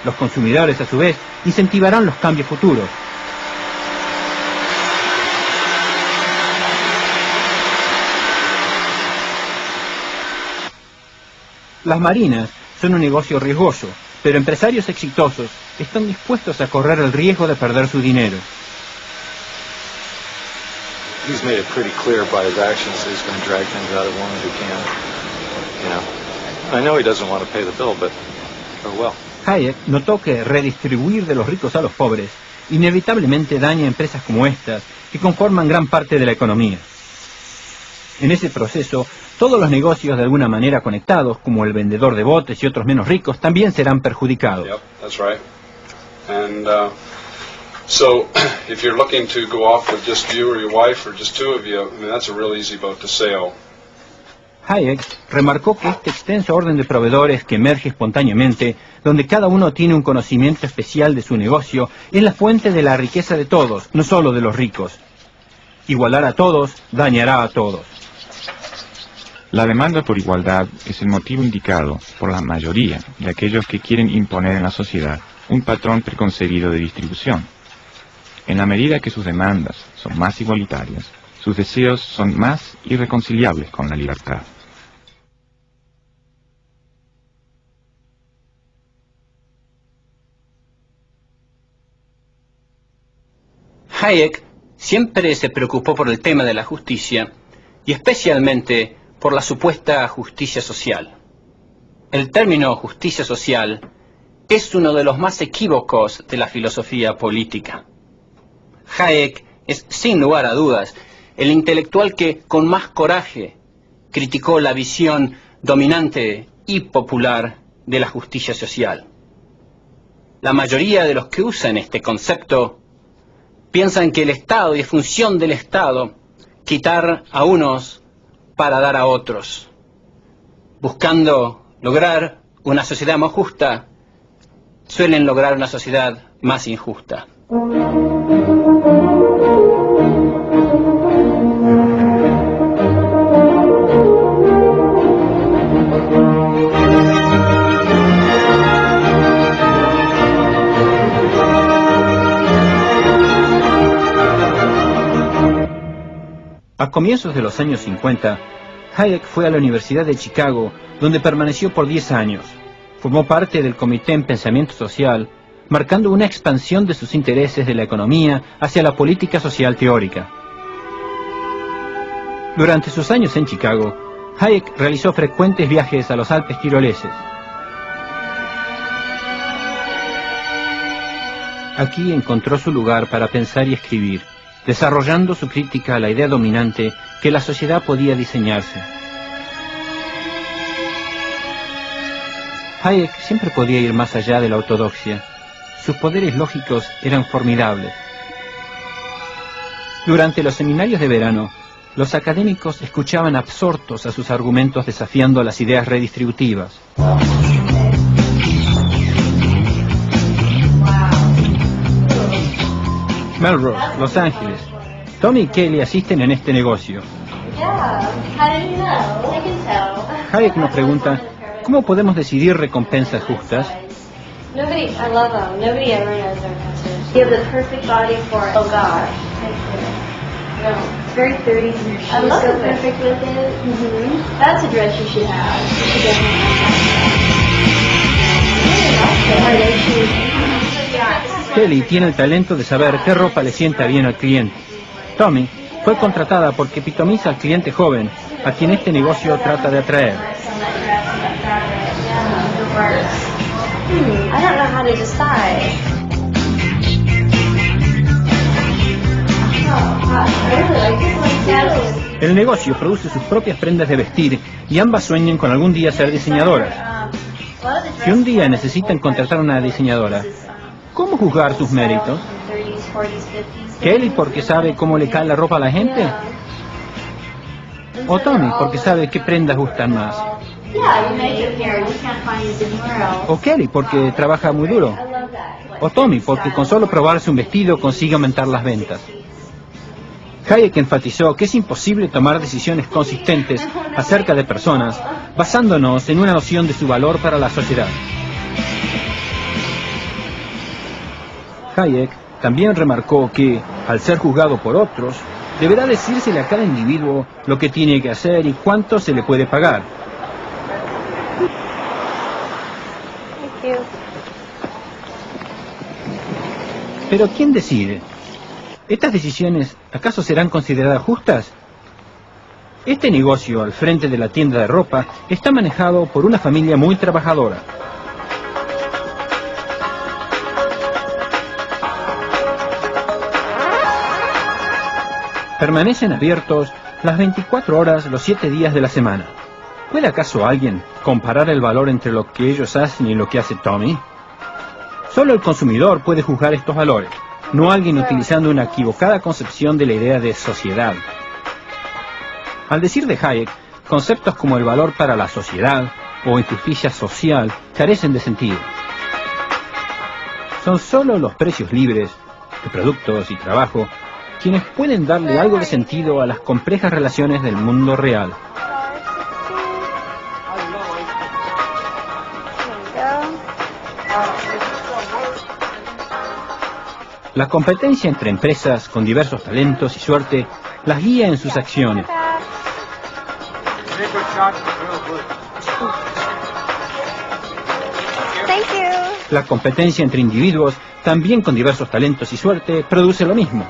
Los consumidores, a su vez, incentivarán los cambios futuros. Las marinas son un negocio riesgoso, pero empresarios exitosos están dispuestos a correr el riesgo de perder su dinero. He's made it pretty clear by his actions that he's going to drag things out of women who can. You know, I know he doesn't want to pay the bill, but oh well. Hayek notó que redistribuir de los ricos a los pobres inevitablemente daña empresas como estas, que conforman gran parte de la economía. En ese proceso, todos los negocios de alguna manera conectados, como el vendedor de botes y otros menos ricos, también serán perjudicados. Yep, that's right. And so, if you're looking to go off with just you or your wife or just two of you, I mean, that's a real easy boat to sail. Hayek remarcó que este extenso orden de proveedores que emerge espontáneamente, donde cada uno tiene un conocimiento especial de su negocio, es la fuente de la riqueza de todos, no solo de los ricos. Igualar a todos dañará a todos. La demanda por igualdad es el motivo indicado por la mayoría de aquellos que quieren imponer en la sociedad un patrón preconcebido de distribución. En la medida que sus demandas son más igualitarias, sus deseos son más irreconciliables con la libertad. Hayek siempre se preocupó por el tema de la justicia y especialmente por la supuesta justicia social. El término justicia social es uno de los más equívocos de la filosofía política. Hayek es, sin lugar a dudas, el intelectual que con más coraje criticó la visión dominante y popular de la justicia social. La mayoría de los que usan este concepto piensan que el Estado y es función del Estado quitar a unos para dar a otros, buscando lograr una sociedad más justa, suelen lograr una sociedad más injusta. A comienzos de los años 50, Hayek fue a la Universidad de Chicago, donde permaneció por 10 años. Formó parte del Comité en Pensamiento Social, marcando una expansión de sus intereses de la economía hacia la política social teórica. Durante sus años en Chicago, Hayek realizó frecuentes viajes a los Alpes tiroleses. Aquí encontró su lugar para pensar y escribir, desarrollando su crítica a la idea dominante que la sociedad podía diseñarse. Hayek siempre podía ir más allá de la ortodoxia. Sus poderes lógicos eran formidables. Durante los seminarios de verano, los académicos escuchaban absortos a sus argumentos desafiando las ideas redistributivas. Melrose, Los Ángeles. Tommy y Kelly asisten en este negocio. Hayek nos pregunta, ¿cómo podemos decidir recompensas justas? Nobody, I love them. Nobody ever knows their message. You have the perfect body for it. Oh God. No, it's very 30s in your shoes. I love it. Perfect with it. That's a dress you should have. You should definitely have. Kelly tiene el talento de saber qué ropa le sienta bien al cliente. Tommy fue contratada porque epitomiza al cliente joven, a quien este negocio trata de atraer. I don't know how to decide. El negocio produce sus propias prendas de vestir y ambas sueñan con algún día ser diseñadoras. Si un día necesitan contratar a una diseñadora, ¿cómo juzgar sus méritos? ¿Kelly porque sabe cómo le cae la ropa a la gente? ¿O Tommy porque sabe qué prendas gustan más? ¿O Kelly porque trabaja muy duro? ¿O Tommy porque con solo probarse un vestido consigue aumentar las ventas? Hayek enfatizó que es imposible tomar decisiones consistentes acerca de personas basándonos en una noción de su valor para la sociedad. Hayek también remarcó que, al ser juzgado por otros, deberá decírsele a cada individuo lo que tiene que hacer y cuánto se le puede pagar. Pero ¿quién decide? ¿Estas decisiones acaso serán consideradas justas? Este negocio al frente de la tienda de ropa está manejado por una familia muy trabajadora. Permanecen abiertos las 24 horas los 7 días de la semana. ¿Puede acaso alguien comparar el valor entre lo que ellos hacen y lo que hace Tommy? Solo el consumidor puede juzgar estos valores, no alguien utilizando una equivocada concepción de la idea de sociedad. Al decir de Hayek, conceptos como el valor para la sociedad o injusticia social carecen de sentido. Son solo los precios libres de productos y trabajo quienes pueden darle algo de sentido a las complejas relaciones del mundo real. La competencia entre empresas con diversos talentos y suerte las guía en sus acciones. La competencia entre individuos, también con diversos talentos y suerte, produce lo mismo.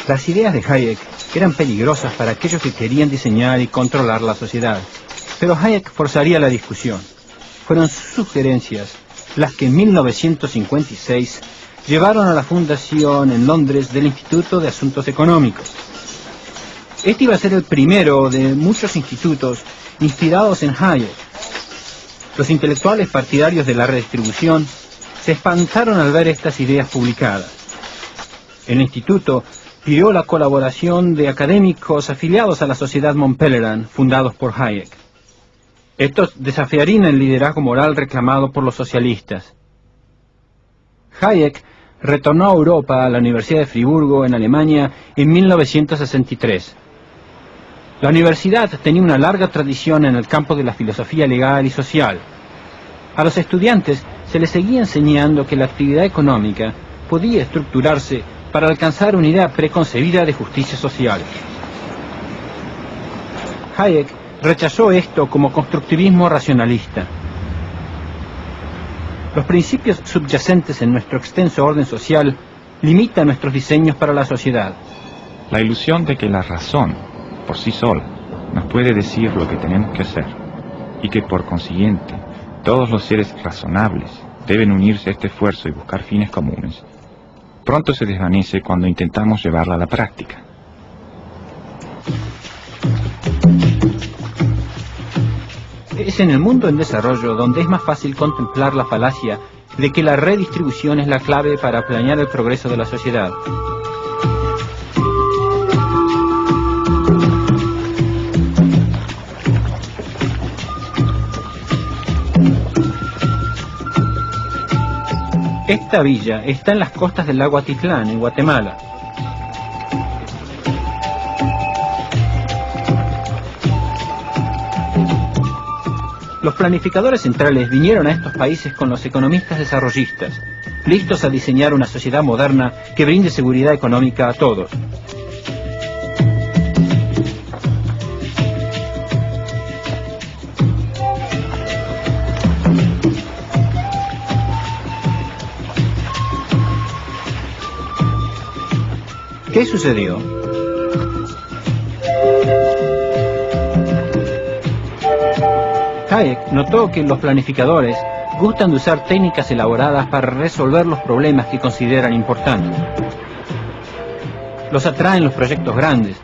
Las ideas de Hayek eran peligrosas para aquellos que querían diseñar y controlar la sociedad, pero Hayek forzaría la discusión. Fueron sus sugerencias las que en 1956 llevaron a la fundación en Londres del Instituto de Asuntos Económicos. Este iba a ser el primero de muchos institutos inspirados en Hayek. Los intelectuales partidarios de la redistribución se espantaron al ver estas ideas publicadas. El instituto pidió la colaboración de académicos afiliados a la Sociedad Mont Pelerin, fundados por Hayek. Estos desafiarían el liderazgo moral reclamado por los socialistas. Hayek retornó a Europa, a la Universidad de Friburgo, en Alemania, en 1963. La universidad tenía una larga tradición en el campo de la filosofía legal y social. A los estudiantes se les seguía enseñando que la actividad económica podía estructurarse para alcanzar una idea preconcebida de justicia social. Hayek rechazó esto como constructivismo racionalista. Los principios subyacentes en nuestro extenso orden social limitan nuestros diseños para la sociedad. La ilusión de que la razón, por sí sola, nos puede decir lo que tenemos que hacer, y que por consiguiente todos los seres razonables deben unirse a este esfuerzo y buscar fines comunes, pronto se desvanece cuando intentamos llevarla a la práctica. Es en el mundo en desarrollo donde es más fácil contemplar la falacia de que la redistribución es la clave para planear el progreso de la sociedad. Esta villa está en las costas del lago Atitlán, en Guatemala. Los planificadores centrales vinieron a estos países con los economistas desarrollistas, listos a diseñar una sociedad moderna que brinde seguridad económica a todos. ¿Qué sucedió? Hayek notó que los planificadores gustan de usar técnicas elaboradas para resolver los problemas que consideran importantes. Los atraen los proyectos grandes,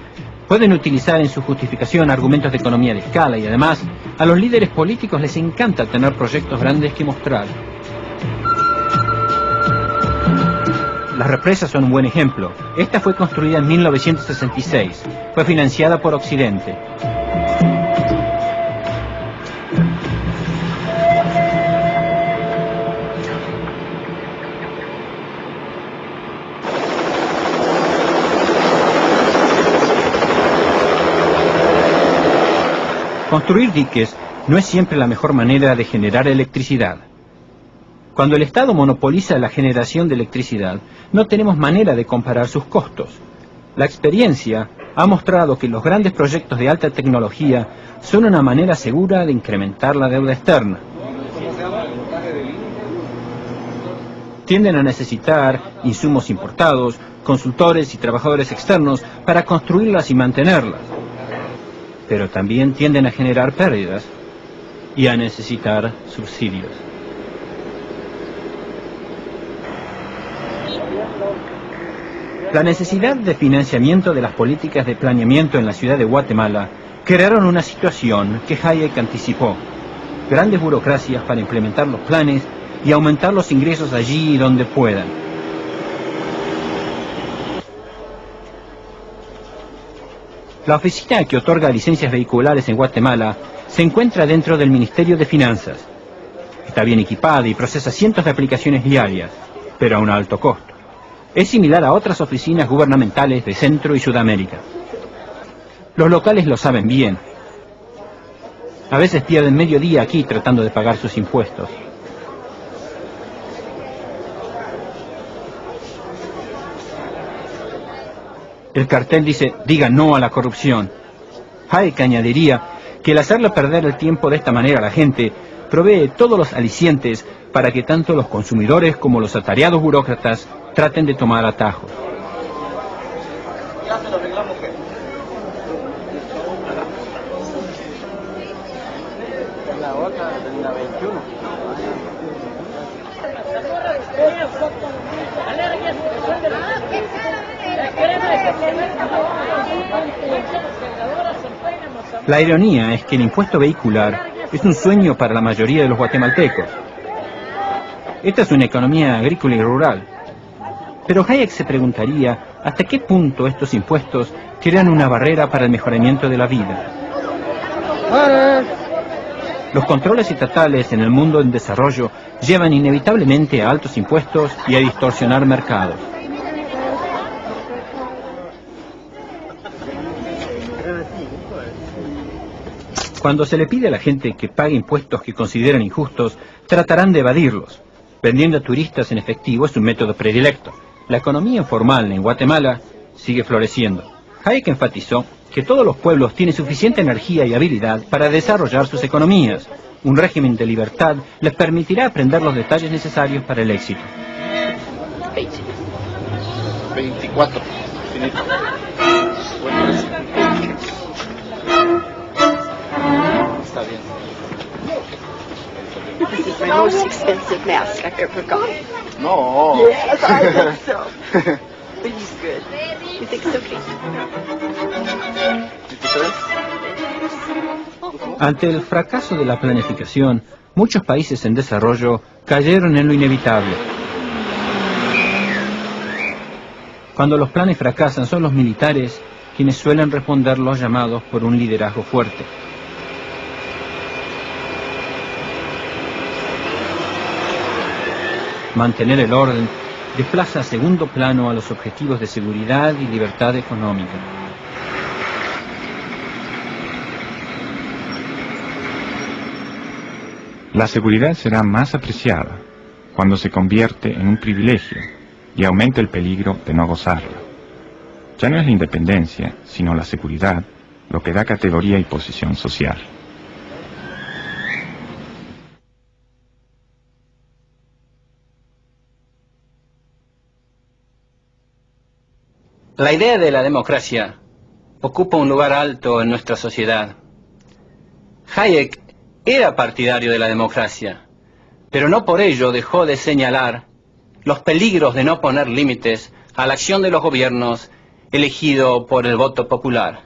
pueden utilizar en su justificación argumentos de economía de escala y además a los líderes políticos les encanta tener proyectos grandes que mostrar. Las represas son un buen ejemplo. Esta fue construida en 1966. Fue financiada por Occidente. Construir diques no es siempre la mejor manera de generar electricidad. Cuando el Estado monopoliza la generación de electricidad, no tenemos manera de comparar sus costos. La experiencia ha mostrado que los grandes proyectos de alta tecnología son una manera segura de incrementar la deuda externa. Tienden a necesitar insumos importados, consultores y trabajadores externos para construirlas y mantenerlas. Pero también tienden a generar pérdidas y a necesitar subsidios. La necesidad de financiamiento de las políticas de planeamiento en la ciudad de Guatemala crearon una situación que Hayek anticipó. Grandes burocracias para implementar los planes y aumentar los ingresos allí donde puedan. La oficina que otorga licencias vehiculares en Guatemala se encuentra dentro del Ministerio de Finanzas. Está bien equipada y procesa cientos de aplicaciones diarias, pero a un alto costo. Es similar a otras oficinas gubernamentales de Centro y Sudamérica. Los locales lo saben bien. A veces pierden medio día aquí tratando de pagar sus impuestos. El cartel dice, diga no a la corrupción. Hayek añadiría que el hacerle perder el tiempo de esta manera a la gente provee todos los alicientes para que tanto los consumidores como los atareados burócratas traten de tomar atajos. La otra, la 21. La ironía es que el impuesto vehicular es un sueño para la mayoría de los guatemaltecos. Esta es una economía agrícola y rural. Pero Hayek se preguntaría hasta qué punto estos impuestos crean una barrera para el mejoramiento de la vida. Los controles estatales en el mundo en desarrollo llevan inevitablemente a altos impuestos y a distorsionar mercados. Cuando se le pide a la gente que pague impuestos que consideran injustos, tratarán de evadirlos. Vendiendo a turistas en efectivo es un método predilecto. La economía informal en Guatemala sigue floreciendo. Hayek enfatizó que todos los pueblos tienen suficiente energía y habilidad para desarrollar sus economías. Un régimen de libertad les permitirá aprender los detalles necesarios para el éxito. 24. Está bien. This is my most expensive mask I've ever got. No. Yes, I think so. But he's good. You think so, Kate? Ante el fracaso de la planificación, muchos países en desarrollo cayeron en lo inevitable. Cuando los planes fracasan, son los militares quienes suelen responder los llamados por un liderazgo fuerte. Mantener el orden desplaza a segundo plano a los objetivos de seguridad y libertad económica. La seguridad será más apreciada cuando se convierte en un privilegio y aumenta el peligro de no gozarla. Ya no es la independencia, sino la seguridad, lo que da categoría y posición social. La idea de la democracia ocupa un lugar alto en nuestra sociedad. Hayek era partidario de la democracia, pero no por ello dejó de señalar los peligros de no poner límites a la acción de los gobiernos elegidos por el voto popular.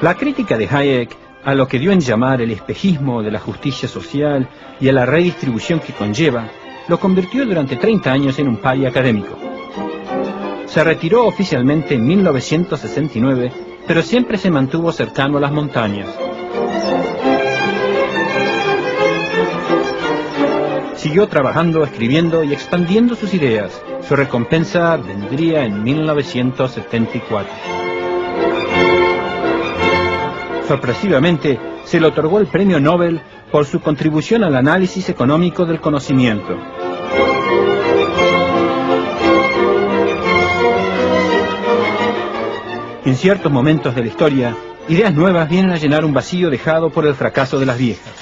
La crítica de Hayek a lo que dio en llamar el espejismo de la justicia social y a la redistribución que conlleva, lo convirtió durante 30 años en un paria académico. Se retiró oficialmente en 1969, pero siempre se mantuvo cercano a las montañas. Siguió trabajando, escribiendo y expandiendo sus ideas. Su recompensa vendría en 1974. Sorpresivamente, se le otorgó el premio Nobel por su contribución al análisis económico del conocimiento. En ciertos momentos de la historia, ideas nuevas vienen a llenar un vacío dejado por el fracaso de las viejas.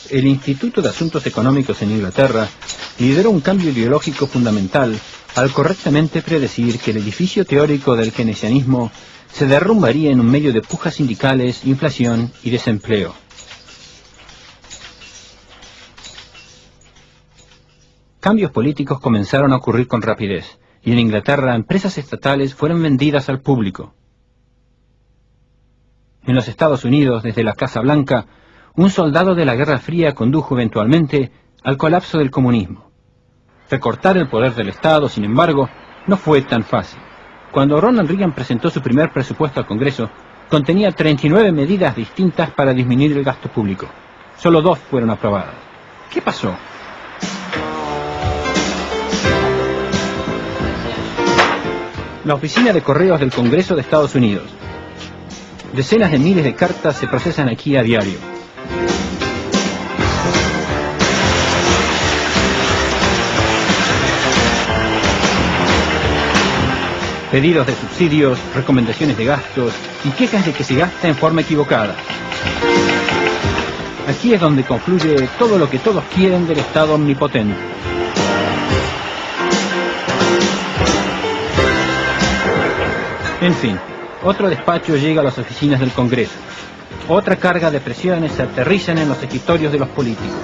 El Instituto de Asuntos Económicos en Inglaterra lideró un cambio ideológico fundamental al correctamente predecir que el edificio teórico del keynesianismo se derrumbaría en un medio de pujas sindicales, inflación y desempleo. Cambios políticos comenzaron a ocurrir con rapidez, y en Inglaterra empresas estatales fueron vendidas al público. En los Estados Unidos, desde la Casa Blanca, un soldado de la Guerra Fría condujo eventualmente al colapso del comunismo. Recortar el poder del Estado, sin embargo, no fue tan fácil. Cuando Ronald Reagan presentó su primer presupuesto al Congreso, contenía 39 medidas distintas para disminuir el gasto público. Solo 2 fueron aprobadas. ¿Qué pasó? La oficina de correos del Congreso de Estados Unidos. Decenas de miles de cartas se procesan aquí a diario. Pedidos de subsidios, recomendaciones de gastos y quejas de que se gasta en forma equivocada. Aquí es donde confluye todo lo que todos quieren del Estado omnipotente. En fin, otro despacho llega a las oficinas del Congreso. Otra carga de presiones se aterrizan en los escritorios de los políticos.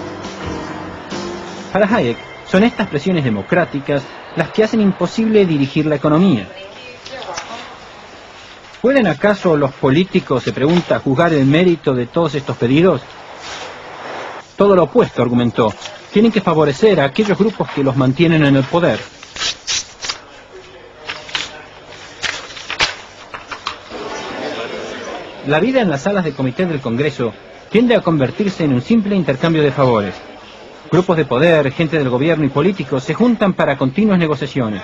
Para Hayek, son estas presiones democráticas las que hacen imposible dirigir la economía. ¿Pueden acaso los políticos, se pregunta, juzgar el mérito de todos estos pedidos? Todo lo opuesto, argumentó. Tienen que favorecer a aquellos grupos que los mantienen en el poder. La vida en las salas de comité del Congreso tiende a convertirse en un simple intercambio de favores. Grupos de poder, gente del gobierno y políticos se juntan para continuas negociaciones.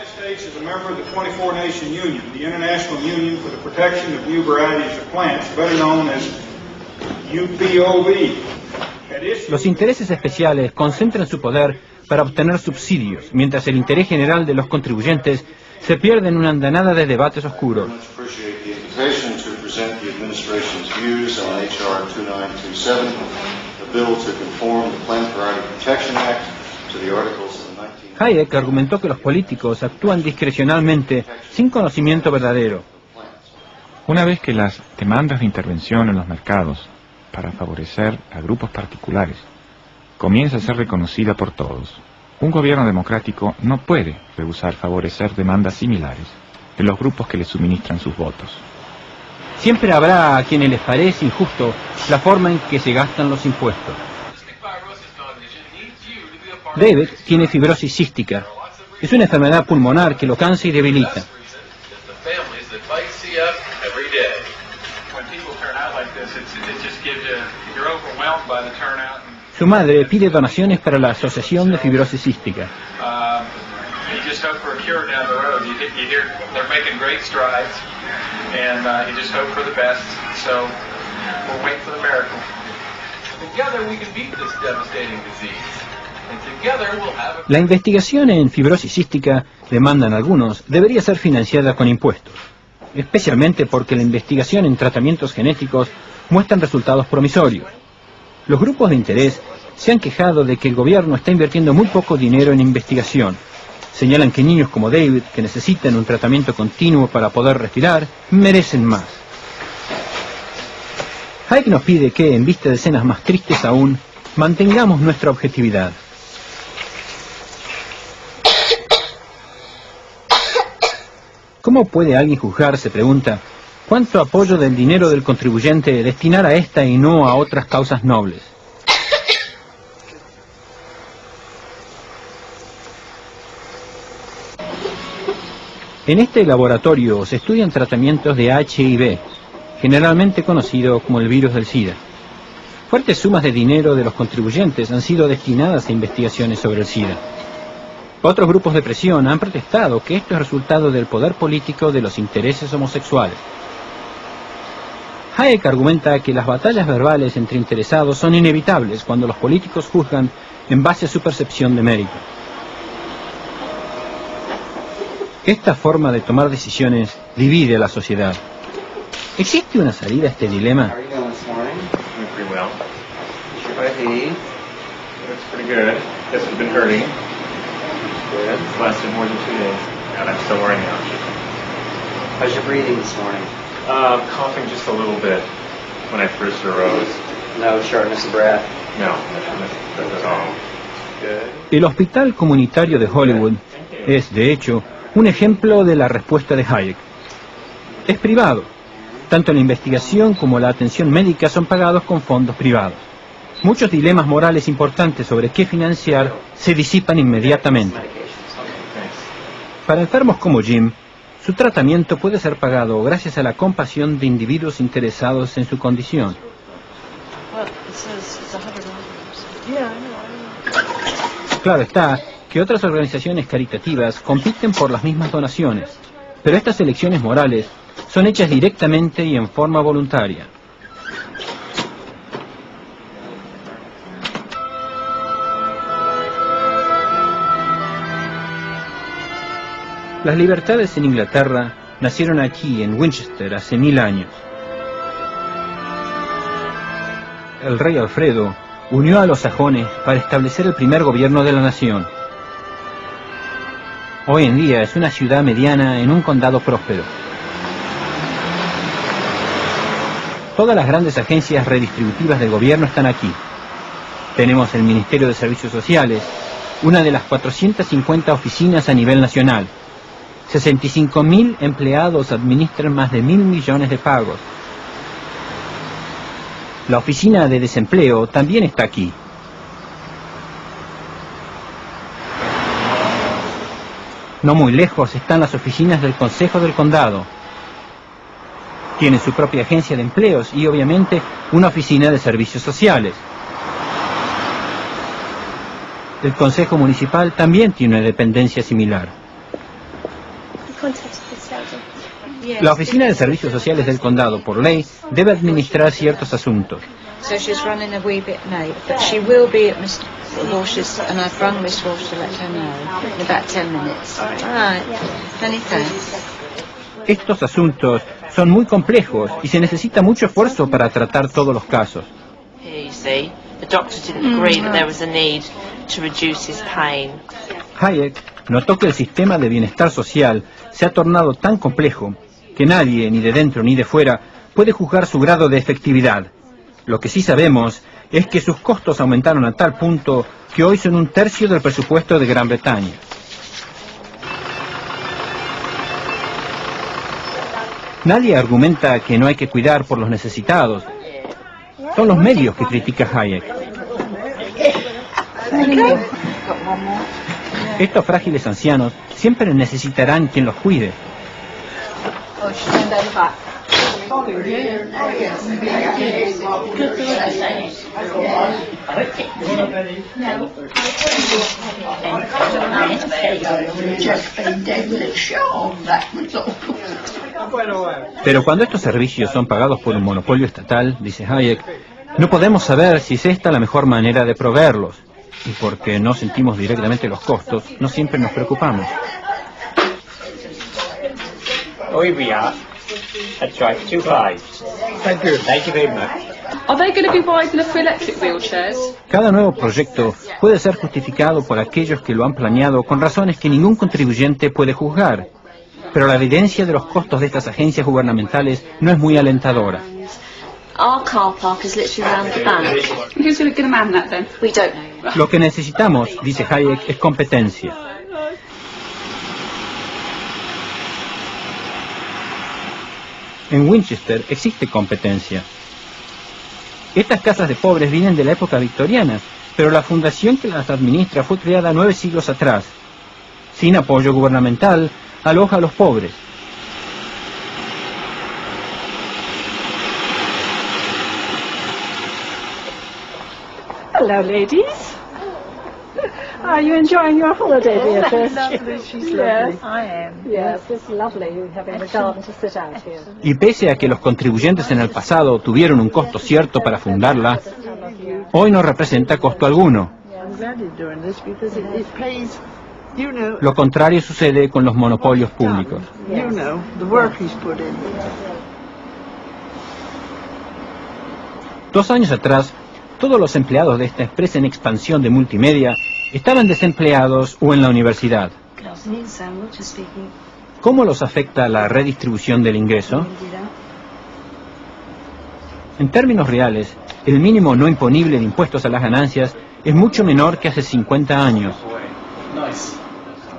Los intereses especiales concentran su poder para obtener subsidios, mientras el interés general de los contribuyentes se pierde en una andanada de debates oscuros. Hayek argumentó que los políticos actúan discrecionalmente sin conocimiento verdadero. Una vez que las demandas de intervención en los mercados para favorecer a grupos particulares comienza a ser reconocida por todos, un gobierno democrático no puede rehusar favorecer demandas similares de los grupos que le suministran sus votos. Siempre habrá a quienes les parece injusto la forma en que se gastan los impuestos. David tiene fibrosis cística. Es una enfermedad pulmonar que lo cansa y debilita. Su madre pide donaciones para la Asociación de Fibrosis Cística. La investigación en fibrosis cística, demandan algunos, debería ser financiada con impuestos, especialmente porque la investigación en tratamientos genéticos muestran resultados promisorios. Los grupos de interés se han quejado de que el gobierno está invirtiendo muy poco dinero en investigación. Señalan que niños como David, que necesitan un tratamiento continuo para poder respirar, merecen más. Hayek nos pide que, en vista de escenas más tristes aún, mantengamos nuestra objetividad. ¿Cómo puede alguien juzgar, se pregunta, cuánto apoyo del dinero del contribuyente destinar a esta y no a otras causas nobles? En este laboratorio se estudian tratamientos de HIV, generalmente conocido como el virus del SIDA. Fuertes sumas de dinero de los contribuyentes han sido destinadas a investigaciones sobre el SIDA. Otros grupos de presión han protestado que esto es resultado del poder político de los intereses homosexuales. Hayek argumenta que las batallas verbales entre interesados son inevitables cuando los políticos juzgan en base a su percepción de mérito. Esta forma de tomar decisiones divide a la sociedad. ¿Existe una salida a este dilema? How's your breathing this morning? Coughing just a little bit when I first arose. No shortness of breath? No, not at all. Good. El Hospital Comunitario de Hollywood es, de hecho, un ejemplo de la respuesta de Hayek. Es privado. Tanto la investigación como la atención médica son pagados con fondos privados. Muchos dilemas morales importantes sobre qué financiar se disipan inmediatamente. Para enfermos como Jim, su tratamiento puede ser pagado gracias a la compasión de individuos interesados en su condición. Claro está que otras organizaciones caritativas compiten por las mismas donaciones, pero estas elecciones morales son hechas directamente y en forma voluntaria. Las libertades en Inglaterra nacieron aquí, en Winchester, hace 1000 años. El rey Alfredo unió a los sajones para establecer el primer gobierno de la nación. Hoy en día es una ciudad mediana en un condado próspero. Todas las grandes agencias redistributivas del gobierno están aquí. Tenemos el Ministerio de Servicios Sociales, una de las 450 oficinas a nivel nacional. 65.000 empleados administran más de 1.000 millones de pagos. La oficina de desempleo también está aquí. No muy lejos están las oficinas del Consejo del Condado. Tienen su propia agencia de empleos y, obviamente, una oficina de servicios sociales. El Consejo Municipal también tiene una dependencia similar. La Oficina de Servicios Sociales del Condado, por ley, debe administrar ciertos asuntos. So she's running a wee bit late, but she will be at Mr. Walsh's, and I've rung Miss Walsh to let her know in about 10 minutes. All right. Many thanks. Estos asuntos son muy complejos y se necesita mucho esfuerzo para tratar todos los casos. Here you see, the doctor didn't agree that there was a need to reduce his pain. Hayek notó que el sistema de bienestar social se ha tornado tan complejo que nadie, ni de dentro ni de fuera, puede juzgar su grado de efectividad. Lo que sí sabemos es que sus costos aumentaron a tal punto que hoy son 1/3 del presupuesto de Gran Bretaña. Nadie argumenta que no hay que cuidar por los necesitados. Son los medios que critica Hayek. Estos frágiles ancianos siempre necesitarán quien los cuide. Pero cuando estos servicios son pagados por un monopolio estatal, dice Hayek, no podemos saber si es esta la mejor manera de proveerlos. Y porque no sentimos directamente los costos, no siempre nos preocupamos. Hoy we are. That's right, 2 lives. Thank you. Thank you very much. Are they going to be wide enough for electric wheelchairs? Cada nuevo proyecto puede ser justificado por aquellos que lo han planeado con razones que ningún contribuyente puede juzgar. Pero la evidencia de los costos de estas agencias gubernamentales no es muy alentadora. Our car park is literally around the back. Who's going to man that then? We don't know. Lo que necesitamos, dice Hayek, es competencia. En Winchester existe competencia. Estas casas de pobres vienen de la época victoriana, pero la fundación que las administra fue creada 9 siglos atrás. Sin apoyo gubernamental, aloja a los pobres. Hello, ladies. Are you enjoying your holiday, Beatrice? Lovely, she's Yes. lovely. I am. Yes, it's lovely having a garden to sit out here. Y pese a que los contribuyentes en el pasado tuvieron un costo cierto para fundarla, hoy no representa costo alguno. I'm glad you're doing this because it pays, you know, Lo contrario sucede con los monopolios públicos. you know, the work he's put in. 2 años atrás, todos los empleados de esta empresa en expansión de multimedia estaban desempleados o en la universidad. ¿Cómo los afecta la redistribución del ingreso? En términos reales, el mínimo no imponible de impuestos a las ganancias es mucho menor que hace 50 años.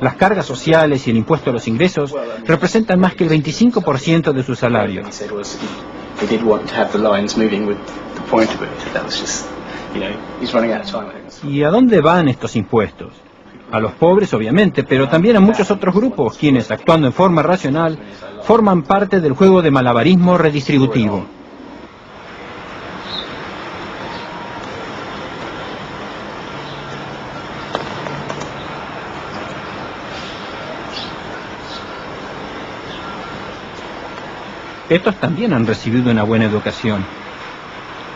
Las cargas sociales y el impuesto a los ingresos representan más que el 25% de su salario. ¿Y a dónde van estos impuestos? A los pobres, obviamente, pero también a muchos otros grupos, quienes, actuando en forma racional, forman parte del juego de malabarismo redistributivo. Estos también han recibido una buena educación,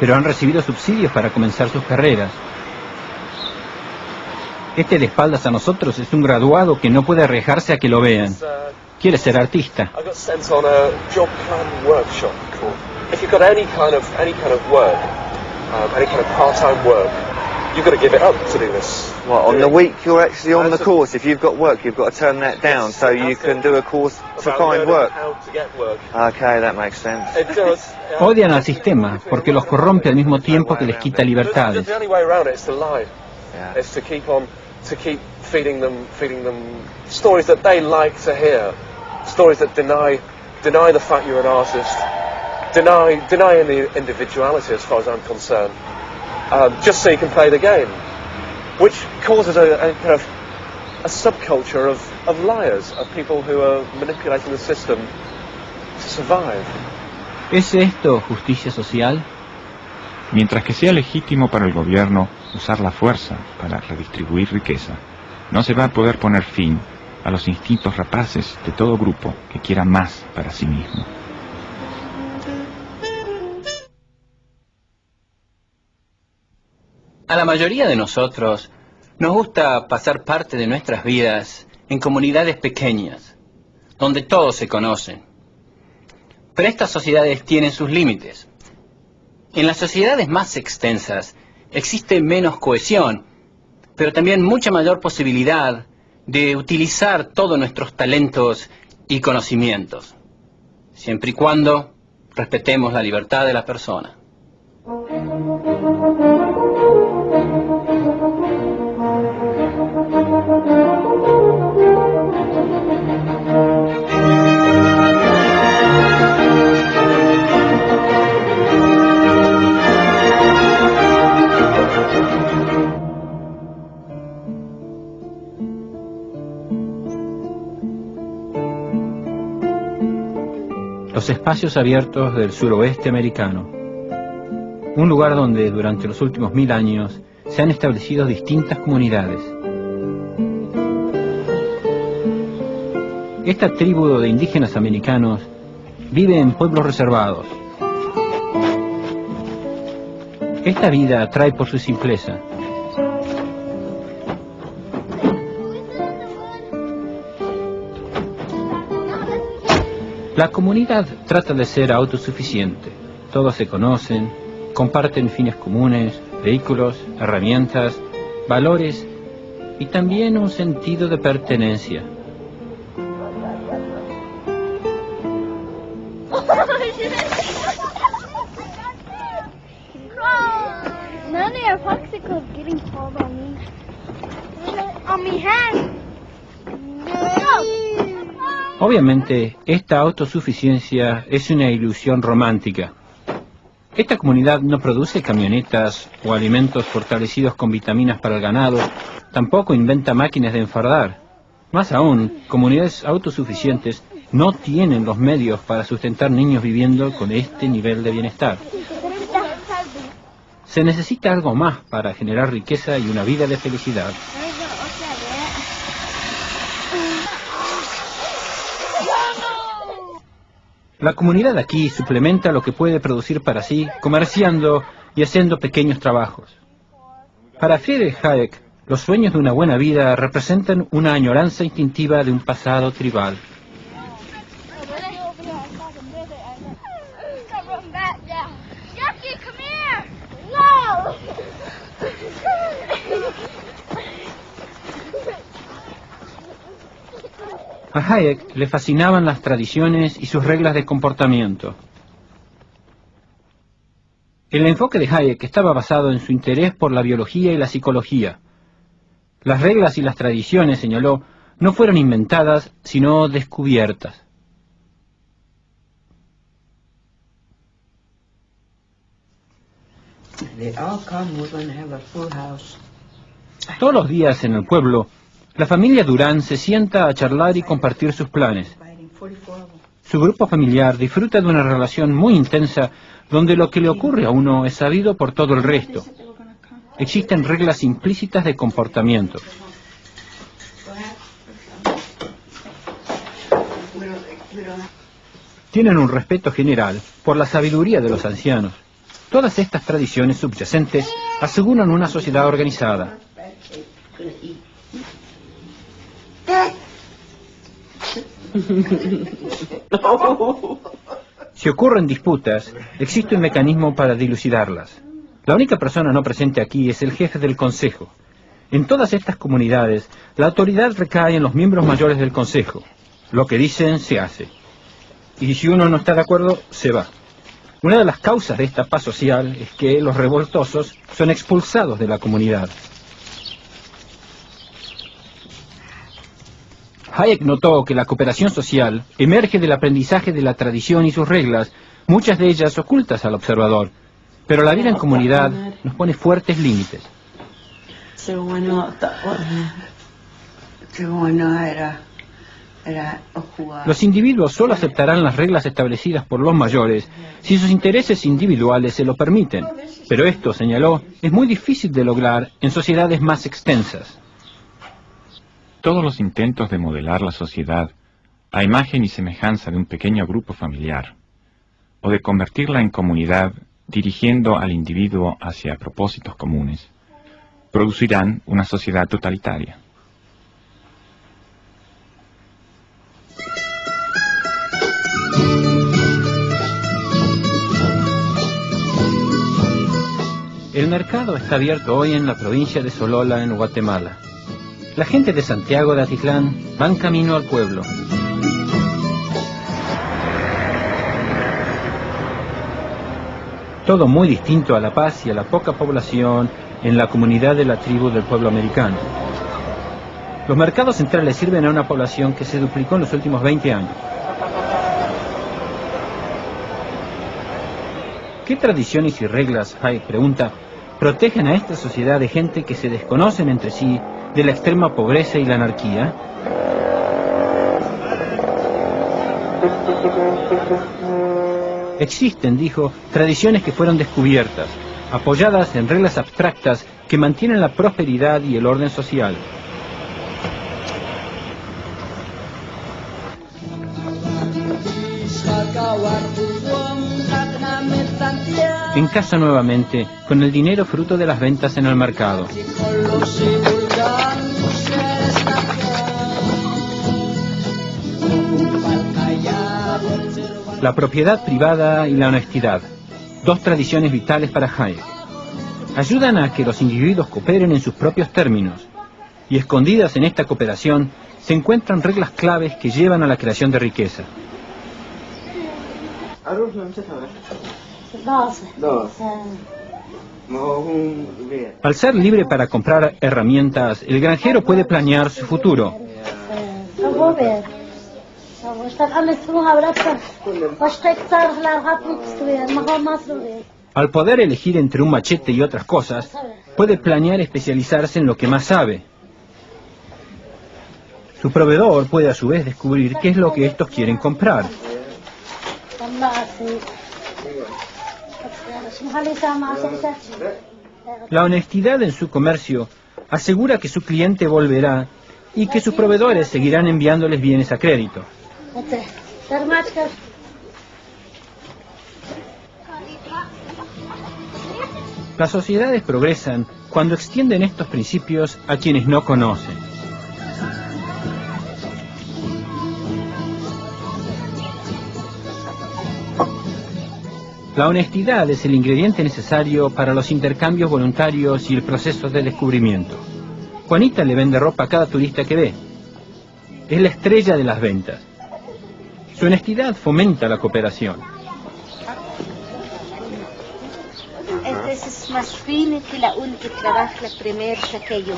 pero han recibido subsidios para comenzar sus carreras. Este de espaldas a nosotros es un graduado que no puede arriesgarse a que lo vean. Quiere ser artista. I got sent on a job plan workshop course. If you've got any kind of work, any kind of part-time work, you've got to give it up to do this. Well, on the week you're actually on the course, if you've got work, you've got to turn that down so you can do a course to find work. Okay, that makes sense. Odian al sistema porque los corrompe al mismo tiempo que les quita libertades. The only way around it is to lie. It's to keep feeding them stories that they like to hear, stories that deny the fact you're an artist, deny any individuality as far as I'm concerned, just so you can play the game, which causes a kind of a subculture of liars, of people who are manipulating the system to survive. ¿Es esto justicia social? Mientras que sea legítimo para el gobierno usar la fuerza para redistribuir riqueza, no se va a poder poner fin a los instintos rapaces de todo grupo que quiera más para sí mismo. A la mayoría de nosotros nos gusta pasar parte de nuestras vidas en comunidades pequeñas, donde todos se conocen. Pero estas sociedades tienen sus límites. En las sociedades más extensas existe menos cohesión, pero también mucha mayor posibilidad de utilizar todos nuestros talentos y conocimientos, siempre y cuando respetemos la libertad de la persona. Los espacios abiertos del suroeste americano, un lugar donde durante los últimos 1000 años se han establecido distintas comunidades. Esta tribu de indígenas americanos vive en pueblos reservados. Esta vida atrae por su simpleza. La comunidad trata de ser autosuficiente. Todos se conocen, comparten fines comunes, vehículos, herramientas, valores y también un sentido de pertenencia. None of our popsicles getting cold on me. On me hand. Obviamente, esta autosuficiencia es una ilusión romántica. Esta comunidad no produce camionetas o alimentos fortalecidos con vitaminas para el ganado, tampoco inventa máquinas de enfardar. Más aún, comunidades autosuficientes no tienen los medios para sustentar niños viviendo con este nivel de bienestar. Se necesita algo más para generar riqueza y una vida de felicidad. La comunidad aquí suplementa lo que puede producir para sí, comerciando y haciendo pequeños trabajos. Para Friedrich Hayek, los sueños de una buena vida representan una añoranza instintiva de un pasado tribal. A Hayek le fascinaban las tradiciones y sus reglas de comportamiento. El enfoque de Hayek estaba basado en su interés por la biología y la psicología. Las reglas y las tradiciones, señaló, no fueron inventadas, sino descubiertas. Todos los días en el pueblo, la familia Durán se sienta a charlar y compartir sus planes. Su grupo familiar disfruta de una relación muy intensa donde lo que le ocurre a uno es sabido por todo el resto. Existen reglas implícitas de comportamiento. Tienen un respeto general por la sabiduría de los ancianos. Todas estas tradiciones subyacentes aseguran una sociedad organizada. Si ocurren disputas, existe un mecanismo para dilucidarlas. La única persona no presente aquí es el jefe del consejo. En todas estas comunidades, la autoridad recae en los miembros mayores del consejo. Lo que dicen, se hace. Y si uno no está de acuerdo, se va. Una de las causas de esta paz social es que los revoltosos son expulsados de la comunidad. Hayek notó que la cooperación social emerge del aprendizaje de la tradición y sus reglas, muchas de ellas ocultas al observador. Pero la vida en comunidad nos pone fuertes límites. Los individuos solo aceptarán las reglas establecidas por los mayores si sus intereses individuales se lo permiten. Pero esto, señaló, es muy difícil de lograr en sociedades más extensas. Todos los intentos de modelar la sociedad a imagen y semejanza de un pequeño grupo familiar, o de convertirla en comunidad dirigiendo al individuo hacia propósitos comunes, producirán una sociedad totalitaria. El mercado está abierto hoy en la provincia de Solola, en Guatemala. La gente de Santiago de Atitlán van camino al pueblo. Todo muy distinto a la paz y a la poca población en la comunidad de la tribu del pueblo americano. Los mercados centrales sirven a una población que se duplicó en los últimos 20 años. ¿Qué tradiciones y reglas, Hayek pregunta, protegen a esta sociedad de gente que se desconocen entre sí de la extrema pobreza y la anarquía? Existen, dijo, tradiciones que fueron descubiertas, apoyadas en reglas abstractas que mantienen la prosperidad y el orden social. En casa nuevamente, con el dinero fruto de las ventas en el mercado. La propiedad privada y la honestidad, dos tradiciones vitales para Hayek. Ayudan a que los individuos cooperen en sus propios términos, y escondidas en esta cooperación se encuentran reglas claves que llevan a la creación de riqueza. Al ser libre para comprar herramientas, el granjero puede planear su futuro. Al poder elegir entre un machete y otras cosas, puede planear especializarse en lo que más sabe. Su proveedor puede a su vez descubrir qué es lo que estos quieren comprar. La honestidad en su comercio asegura que su cliente volverá y que sus proveedores seguirán enviándoles bienes a crédito. Las sociedades progresan cuando extienden estos principios a quienes no conocen. La honestidad es el ingrediente necesario para los intercambios voluntarios y el proceso de descubrimiento. Juanita le vende ropa a cada turista que ve. Es la estrella de las ventas. Su honestidad fomenta la cooperación. Esta es más fina que la única que trabaja la primera que yo.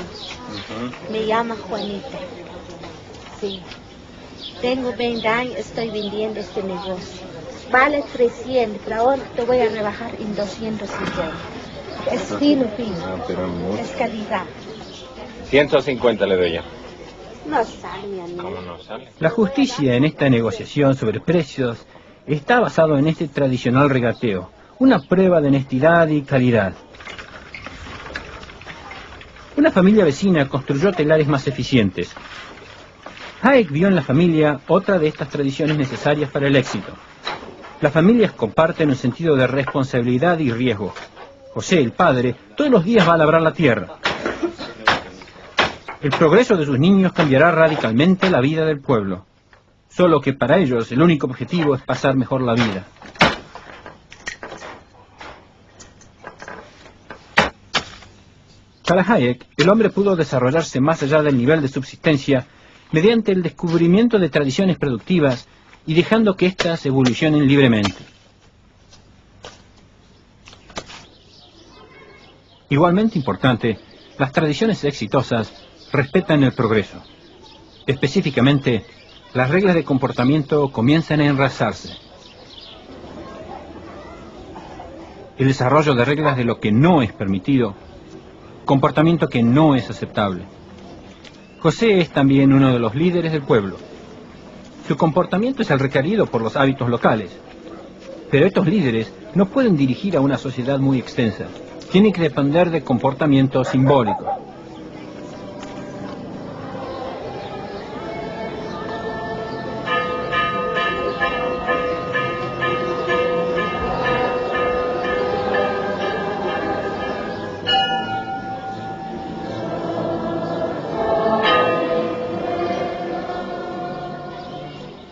Me llama Juanita. Sí. Tengo 20 años, estoy vendiendo este negocio. Vale 300, pero ahora te voy a rebajar en 250. Es fino. Es calidad. 150 le doy ya. No sale, mi amigo. ¿Cómo no sale? La justicia en esta negociación sobre precios está basado en este tradicional regateo, una prueba de honestidad y calidad. Una familia vecina construyó telares más eficientes. Hayek vio en la familia otra de estas tradiciones necesarias para el éxito. Las familias comparten un sentido de responsabilidad y riesgo. José, el padre, todos los días va a labrar la tierra. El progreso de sus niños cambiará radicalmente la vida del pueblo. Solo que para ellos el único objetivo es pasar mejor la vida. Para Hayek, el hombre pudo desarrollarse más allá del nivel de subsistencia mediante el descubrimiento de tradiciones productivas y dejando que éstas evolucionen libremente. Igualmente importante, las tradiciones exitosas respetan el progreso. Específicamente, las reglas de comportamiento comienzan a enraizarse. El desarrollo de reglas de lo que no es permitido, comportamiento que no es aceptable. José es también uno de los líderes del pueblo. Su comportamiento es el requerido por los hábitos locales. Pero estos líderes no pueden dirigir a una sociedad muy extensa. Tienen que depender de comportamientos simbólicos.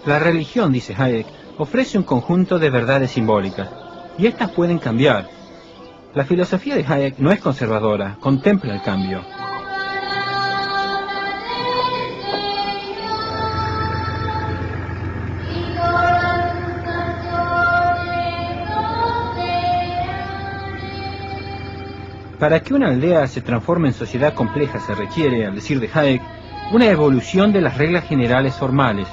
La religión, dice Hayek, ofrece un conjunto de verdades simbólicas, y estas pueden cambiar. La filosofía de Hayek no es conservadora, contempla el cambio. Para que una aldea se transforme en sociedad compleja se requiere, al decir de Hayek, una evolución de las reglas generales formales.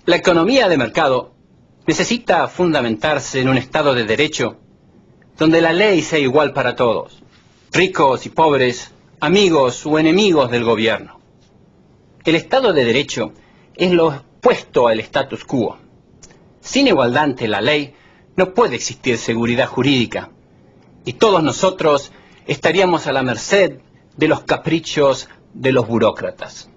La economía de mercado necesita fundamentarse en un Estado de Derecho donde la ley sea igual para todos, ricos y pobres, amigos o enemigos del gobierno. El Estado de Derecho es lo opuesto al status quo. Sin igualdad ante la ley no puede existir seguridad jurídica y todos nosotros estaríamos a la merced de los caprichos de los burócratas.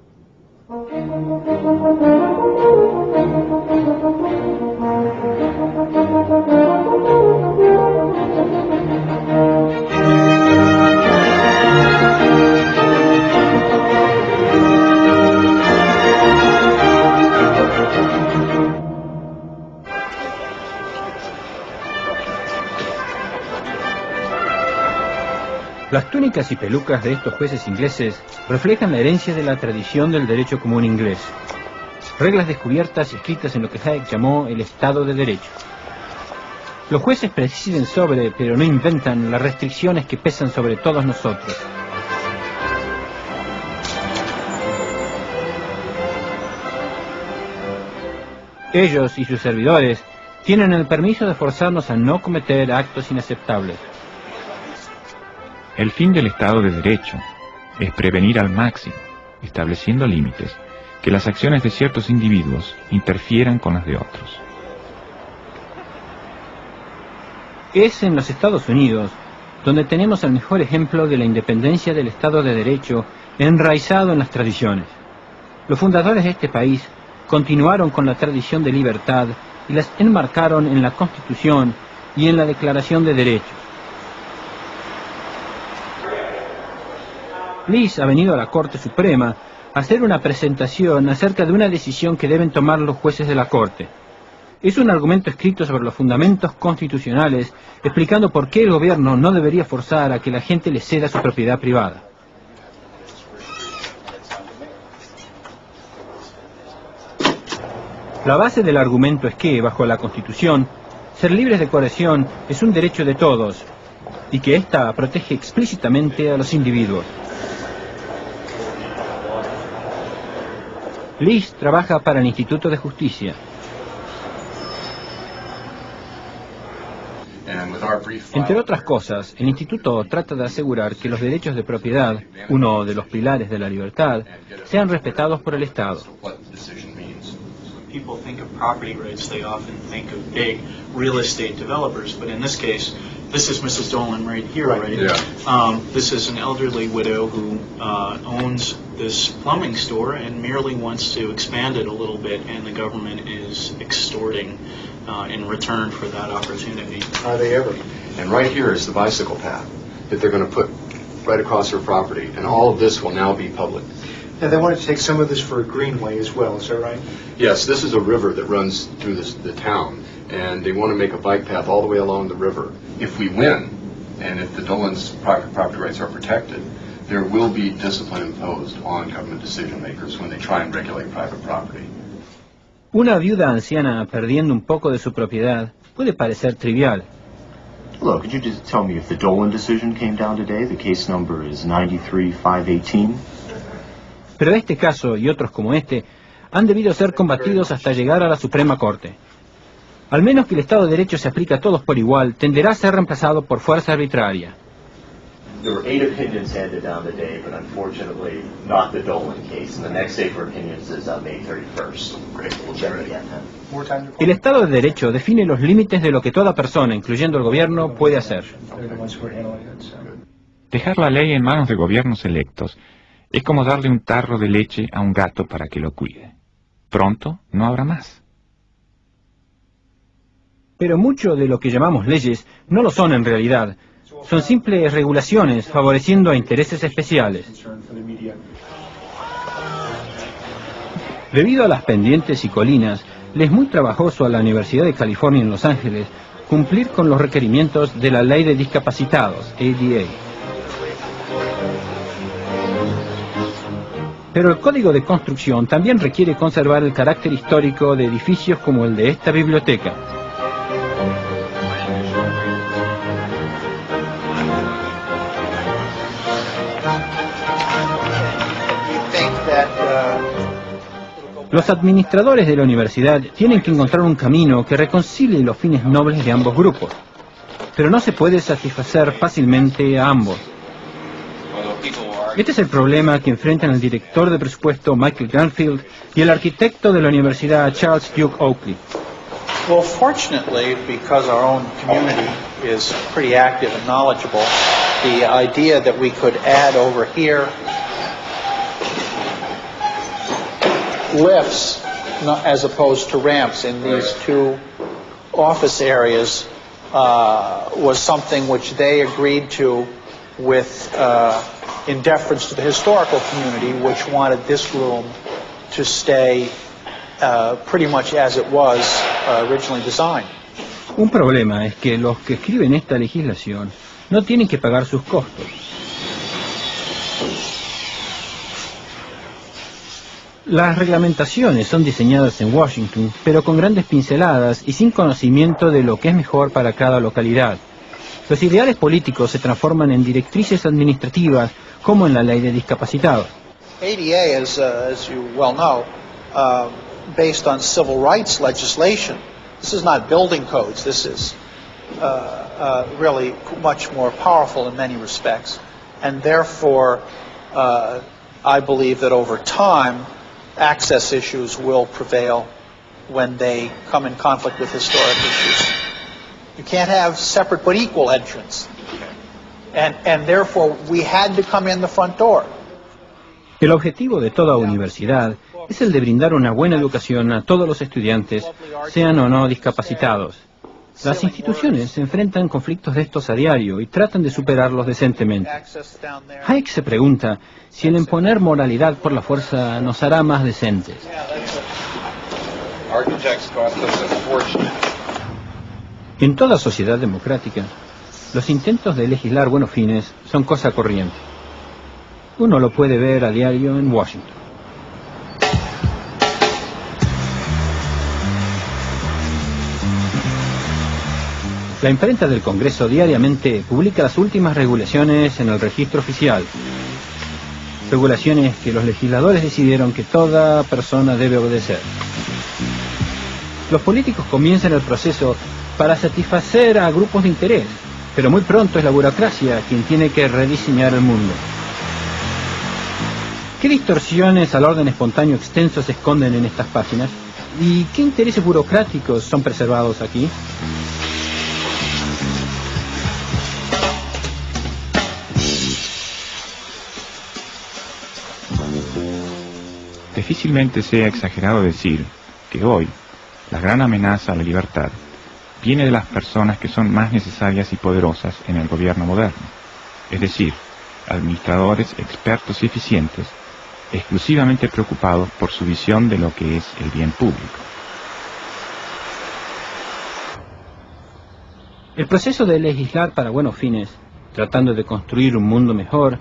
Las túnicas y pelucas de estos jueces ingleses reflejan la herencia de la tradición del derecho común inglés. Reglas descubiertas y escritas en lo que Hayek llamó el Estado de Derecho. Los jueces presiden sobre, pero no inventan, las restricciones que pesan sobre todos nosotros. Ellos y sus servidores tienen el permiso de forzarnos a no cometer actos inaceptables. El fin del Estado de Derecho es prevenir al máximo, estableciendo límites, que las acciones de ciertos individuos interfieran con las de otros. Es en los Estados Unidos donde tenemos el mejor ejemplo de la independencia del Estado de Derecho enraizado en las tradiciones. Los fundadores de este país continuaron con la tradición de libertad y las enmarcaron en la Constitución y en la Declaración de Derechos. Liz ha venido a la Corte Suprema a hacer una presentación acerca de una decisión que deben tomar los jueces de la Corte. Es un argumento escrito sobre los fundamentos constitucionales, explicando por qué el gobierno no debería forzar a que la gente le ceda su propiedad privada. La base del argumento es que, bajo la Constitución, ser libres de coerción es un derecho de todos, y que ésta protege explícitamente a los individuos. Liz trabaja para el Instituto de Justicia. Entre otras cosas, el instituto trata de asegurar que los derechos de propiedad, uno de los pilares de la libertad, sean respetados por el Estado. People think of property rights, they often think of big real estate developers, but in this case, this is Mrs. Dolan right here, right? Yeah. This is an elderly widow who owns this plumbing store and merely wants to expand it a little bit, and the government is extorting in return for that opportunity. Are they ever? And right here is the bicycle path that they're going to put right across their property, and all of this will now be public. Now, they wanted to take some of this for a greenway as well, is that right? Yes, this is a river that runs through the town, and they want to make a bike path all the way along the river. If we win, and if the Dolan's private property rights are protected, there will be discipline imposed on government decision makers when they try and regulate private property. Una viuda anciana perdiendo un poco de su propiedad puede parecer trivial. Hello, could you just tell me if the Dolan decision came down today? The case number is 93-518. Pero este caso y otros como este han debido ser combatidos hasta llegar a la Suprema Corte. Al menos que el Estado de Derecho se aplique a todos por igual, tenderá a ser reemplazado por fuerza arbitraria. There were 8 opinions handed down today, but unfortunately not the Dolan case. And the next day for opinions is May 31st. Great, we'll check again then. El Estado de Derecho define los límites de lo que toda persona, incluyendo el gobierno, puede hacer. Dejar la ley en manos de gobiernos electos es como darle un tarro de leche a un gato para que lo cuide. Pronto no habrá más. Pero mucho de lo que llamamos leyes no lo son en realidad. Son simples regulaciones favoreciendo a intereses especiales. Debido a las pendientes y colinas, le es muy trabajoso a la Universidad de California en Los Ángeles cumplir con los requerimientos de la Ley de Discapacitados, ADA. Pero el Código de Construcción también requiere conservar el carácter histórico de edificios como el de esta biblioteca. Los administradores de la universidad tienen que encontrar un camino que reconcilie los fines nobles de ambos grupos, pero no se puede satisfacer fácilmente a ambos. Este es el problema que enfrentan el director de presupuesto Michael Granfield y el arquitecto de la universidad Charles Duke Oakley. Well, fortunately, because our own community is pretty active and knowledgeable, the idea that we could add over here lifts as opposed to ramps in these two office areas was something which they agreed to with in deference to the historical community, which wanted this room to stay pretty much as it was originally designed. Un problema es que los que escriben esta legislación no tienen que pagar sus costos. Las reglamentaciones son diseñadas en Washington, pero con grandes pinceladas y sin conocimiento de lo que es mejor para cada localidad. Los ideales políticos se transforman en directrices administrativas, como en la ley de discapacitados. ADA is, as you well know, based on civil rights legislation. This is not building codes. This is really much more powerful in many respects. And therefore, I believe that over time, access issues will prevail when they come in conflict with historic issues. You can't have separate but equal entrance. And therefore, we had to come in the front door. El objetivo de toda universidad es el de brindar una buena educación a todos los estudiantes, sean o no discapacitados. Las instituciones se enfrentan conflictos de estos a diario y tratan de superarlos decentemente. Hayek se pregunta si el imponer moralidad por la fuerza nos hará más decentes. En toda sociedad democrática, los intentos de legislar buenos fines son cosa corriente. Uno lo puede ver a diario en Washington. La imprenta del Congreso diariamente publica las últimas regulaciones en el registro oficial. Regulaciones que los legisladores decidieron que toda persona debe obedecer. Los políticos comienzan el proceso para satisfacer a grupos de interés, pero muy pronto es la burocracia quien tiene que rediseñar el mundo. ¿Qué distorsiones al orden espontáneo extenso se esconden en estas páginas? ¿Y qué intereses burocráticos son preservados aquí? Difícilmente sea exagerado decir que hoy La gran amenaza a la libertad viene de las personas que son más necesarias y poderosas en el gobierno moderno, es decir, administradores expertos y eficientes, exclusivamente preocupados por su visión de lo que es el bien público. El proceso de legislar para buenos fines, tratando de construir un mundo mejor,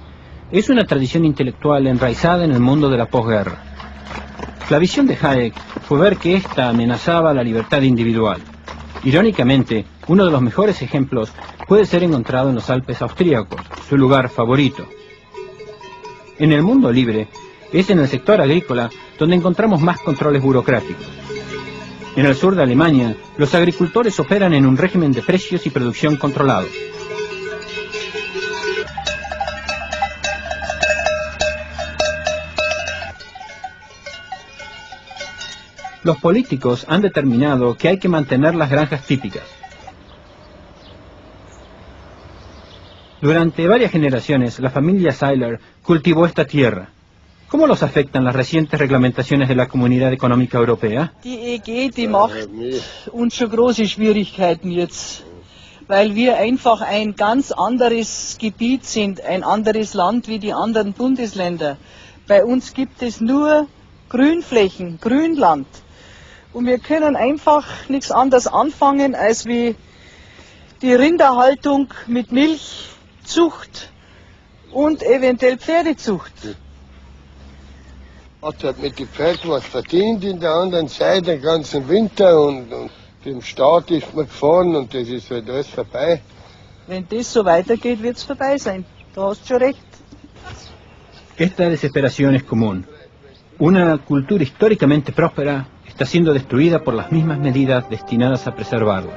es una tradición intelectual enraizada en el mundo de la posguerra. La visión de Hayek fue ver que ésta amenazaba la libertad individual. Irónicamente, uno de los mejores ejemplos puede ser encontrado en los Alpes austríacos, su lugar favorito. En el mundo libre, es en el sector agrícola donde encontramos más controles burocráticos. En el sur de Alemania, los agricultores operan en un régimen de precios y producción controlado. Los políticos han determinado que hay que mantener las granjas típicas. Durante varias generaciones, la familia Seiler cultivó esta tierra. ¿Cómo los afectan las recientes reglamentaciones de la Comunidad Económica Europea? Die EG, die macht uns schon große Schwierigkeiten jetzt, weil wir einfach ein ganz anderes Gebiet sind, ein anderes Land wie die anderen Bundesländer. Bei uns gibt es nur Grünflächen, Grünland. Und wir können einfach nichts anderes anfangen, als wie die Rinderhaltung mit Milchzucht und eventuell Pferdezucht. Hat halt mit den Pferden was verdient in der anderen Seite den ganzen Winter und dem Staat ist man gefahren und das ist halt alles vorbei. Wenn das so weitergeht, wird es vorbei sein. Da hast du schon recht. Esta desesperación es común. Una cultura históricamente próspera está siendo destruida por las mismas medidas destinadas a preservarla.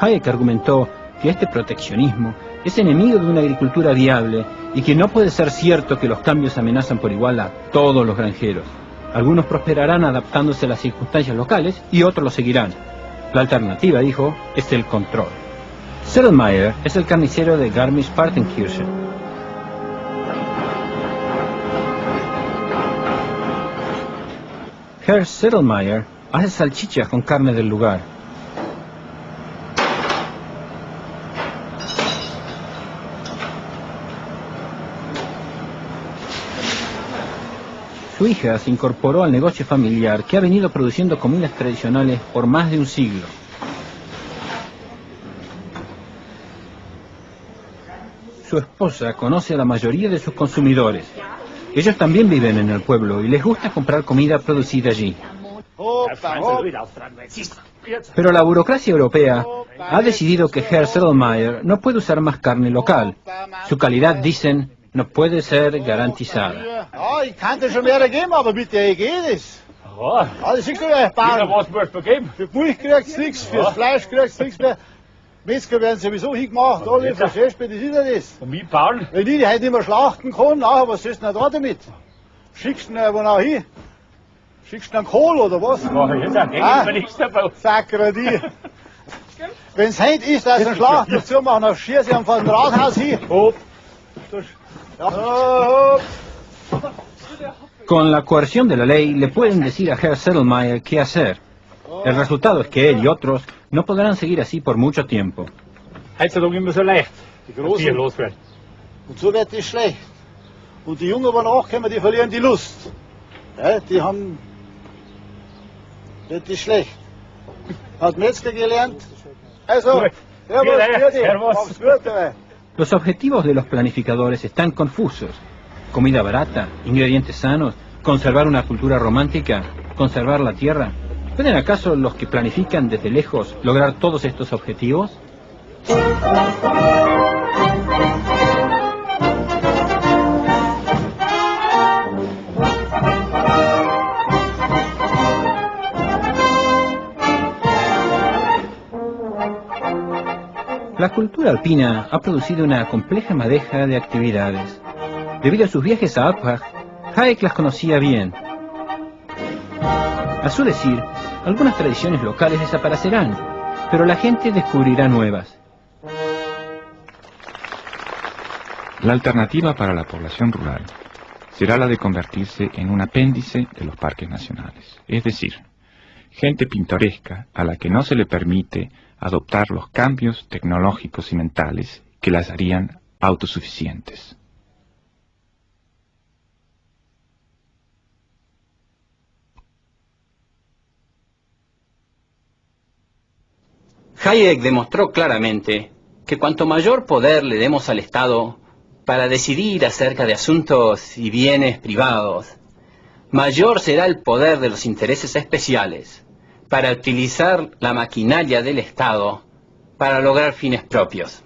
Hayek argumentó que este proteccionismo es enemigo de una agricultura viable y que no puede ser cierto que los cambios amenazan por igual a todos los granjeros. Algunos prosperarán adaptándose a las circunstancias locales y otros lo seguirán. La alternativa, dijo, es el control. Sedlmayr es el carnicero de Garmisch-Partenkirchen. Herr Sedlmayr hace salchichas con carne del lugar. Su hija se incorporó al negocio familiar que ha venido produciendo comidas tradicionales por más de un siglo. Su esposa conoce a la mayoría de sus consumidores. Ellos también viven en el pueblo y les gusta comprar comida producida allí. Pero la burocracia europea ha decidido que Herr Sedlmayr no puede usar más carne local. Su calidad, dicen, no puede ser garantizada. Ja, ich kann dir schon mehr geben, aber mit der EG das. Ja. Das ist gut, was willst du geben? Für die Milch kriegst du nichts, fürs Fleisch kriegst du nichts mehr. Metzger werden sowieso hingemacht, alle verstehst du, das ist ja das. Und wie bauen? Wenn ich die heute nicht mehr schlachten kann, nachher, was sollst du denn da damit? Schickst du ihn wo noch hin? Schickst du einen Kohl oder was? Ja, jetzt geht mir nichts dabei. Sacker die. Wenn es heute ist, dass ein Schlacht dazu machen, dann schießt sie von dem Rathaus hin. Hopp. Con la coerción de la ley le pueden decir a Herr Sedlmayr qué hacer. El resultado es que él y otros no podrán seguir así por mucho tiempo. Heutzutage immer so leicht, die Großen loswerden. Und so wird es schlecht. Und die Jungen, die nachkommen, die verlieren die Lust. Ja, die haben... Das ist schlecht. Hat Metzger gelernt. Also, Los objetivos de los planificadores están confusos. Comida barata, ingredientes sanos, conservar una cultura romántica, conservar la tierra. ¿Pueden acaso los que planifican desde lejos lograr todos estos objetivos? La cultura alpina ha producido una compleja madeja de actividades. Debido a sus viajes a Alpbach, Hayek las conocía bien. A su decir, algunas tradiciones locales desaparecerán, pero la gente descubrirá nuevas. La alternativa para la población rural será la de convertirse en un apéndice de los parques nacionales. Es decir, gente pintoresca a la que no se le permite adoptar los cambios tecnológicos y mentales que las harían autosuficientes. Hayek demostró claramente que cuanto mayor poder le demos al Estado para decidir acerca de asuntos y bienes privados, mayor será el poder de los intereses especiales para utilizar la maquinaria del Estado para lograr fines propios.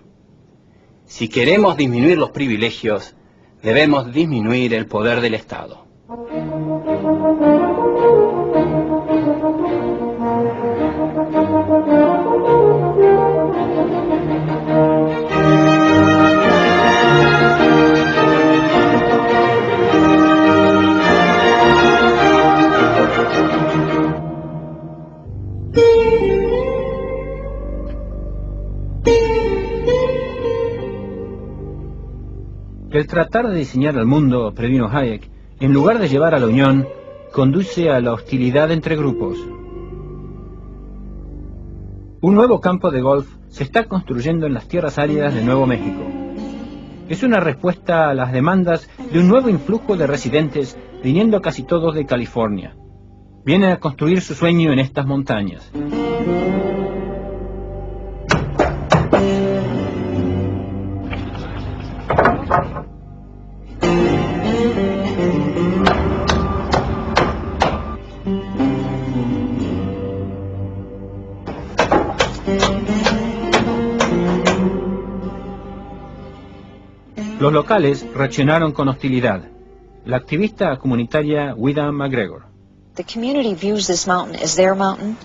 Si queremos disminuir los privilegios, debemos disminuir el poder del Estado. El tratar de diseñar el mundo, previno Hayek, en lugar de llevar a la unión, conduce a la hostilidad entre grupos. Un nuevo campo de golf se está construyendo en las tierras áridas de Nuevo México. Es una respuesta a las demandas de un nuevo influjo de residentes viniendo casi todos de California. Vienen a construir su sueño en estas montañas. Los locales reaccionaron con hostilidad. La activista comunitaria Wida McGregor. The community views this mountain as their mountain,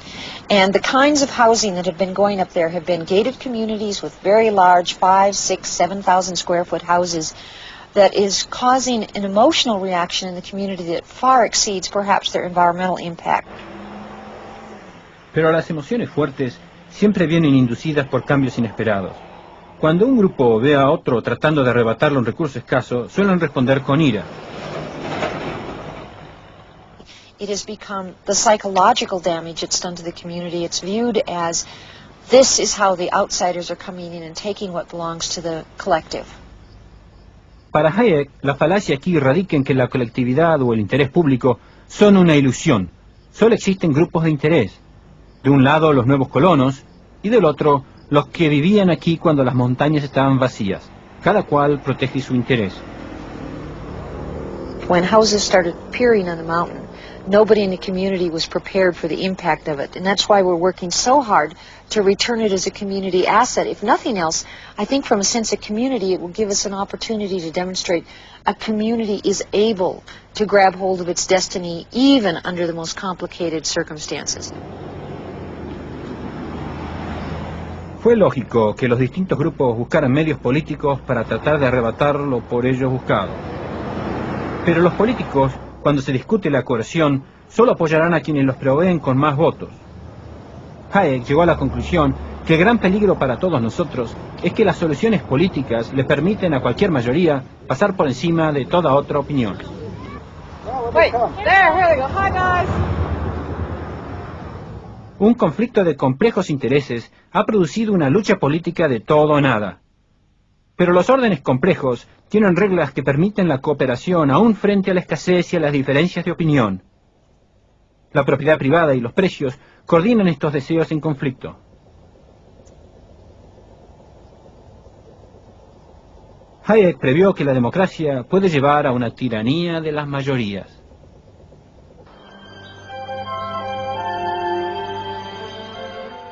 and the kinds of housing that have been going up there have been gated communities with very large 5, 6, 7,000 square foot houses that is causing an emotional reaction in the community that far exceeds perhaps their environmental impact. Pero las emociones fuertes siempre vienen inducidas por cambios inesperados. Cuando un grupo ve a otro tratando de arrebatarle un recurso escaso, suelen responder con ira. It has become the psychological damage it's done to the community. It's viewed as this is how the outsiders are coming in and taking what belongs to the collective. Para Hayek, la falacia aquí radica en que la colectividad o el interés público son una ilusión. Solo existen grupos de interés. De un lado los nuevos colonos y del otro los que vivían aquí cuando las montañas estaban vacías. Cada cual protege su interés. When houses started appearing on the mountain, nobody in the community was prepared for the impact of it. And that's why we're working so hard to return it as a community asset. If nothing else, I think from a sense of community, it will give us an opportunity to demonstrate a community is able to grab hold of its destiny even under the most complicated circumstances. Fue lógico que los distintos grupos buscaran medios políticos para tratar de arrebatar lo por ellos buscado. Pero los políticos, cuando se discute la coerción, solo apoyarán a quienes los proveen con más votos. Hayek llegó a la conclusión que el gran peligro para todos nosotros es que las soluciones políticas le permiten a cualquier mayoría pasar por encima de toda otra opinión. Wait, there, here they go. Hi, guys. Un conflicto de complejos intereses ha producido una lucha política de todo o nada. Pero los órdenes complejos tienen reglas que permiten la cooperación aún frente a la escasez y a las diferencias de opinión. La propiedad privada y los precios coordinan estos deseos en conflicto. Hayek previó que la democracia puede llevar a una tiranía de las mayorías.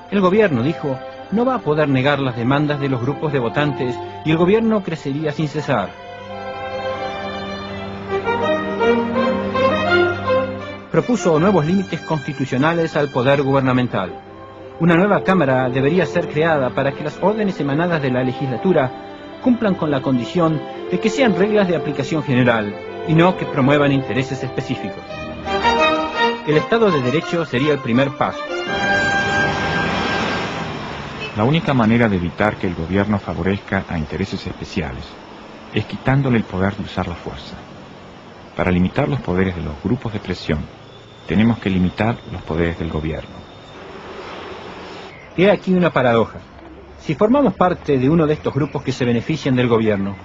El gobierno, dijo, no va a poder negar las demandas de los grupos de votantes y el gobierno crecería sin cesar. Propuso nuevos límites constitucionales al poder gubernamental. Una nueva Cámara debería ser creada para que las órdenes emanadas de la legislatura cumplan con la condición de que sean reglas de aplicación general y no que promuevan intereses específicos. El Estado de Derecho sería el primer paso. La única manera de evitar que el gobierno favorezca a intereses especiales es quitándole el poder de usar la fuerza. Para limitar los poderes de los grupos de presión, tenemos que limitar los poderes del gobierno. He aquí una paradoja. Si formamos parte de uno de estos grupos que se benefician del gobierno,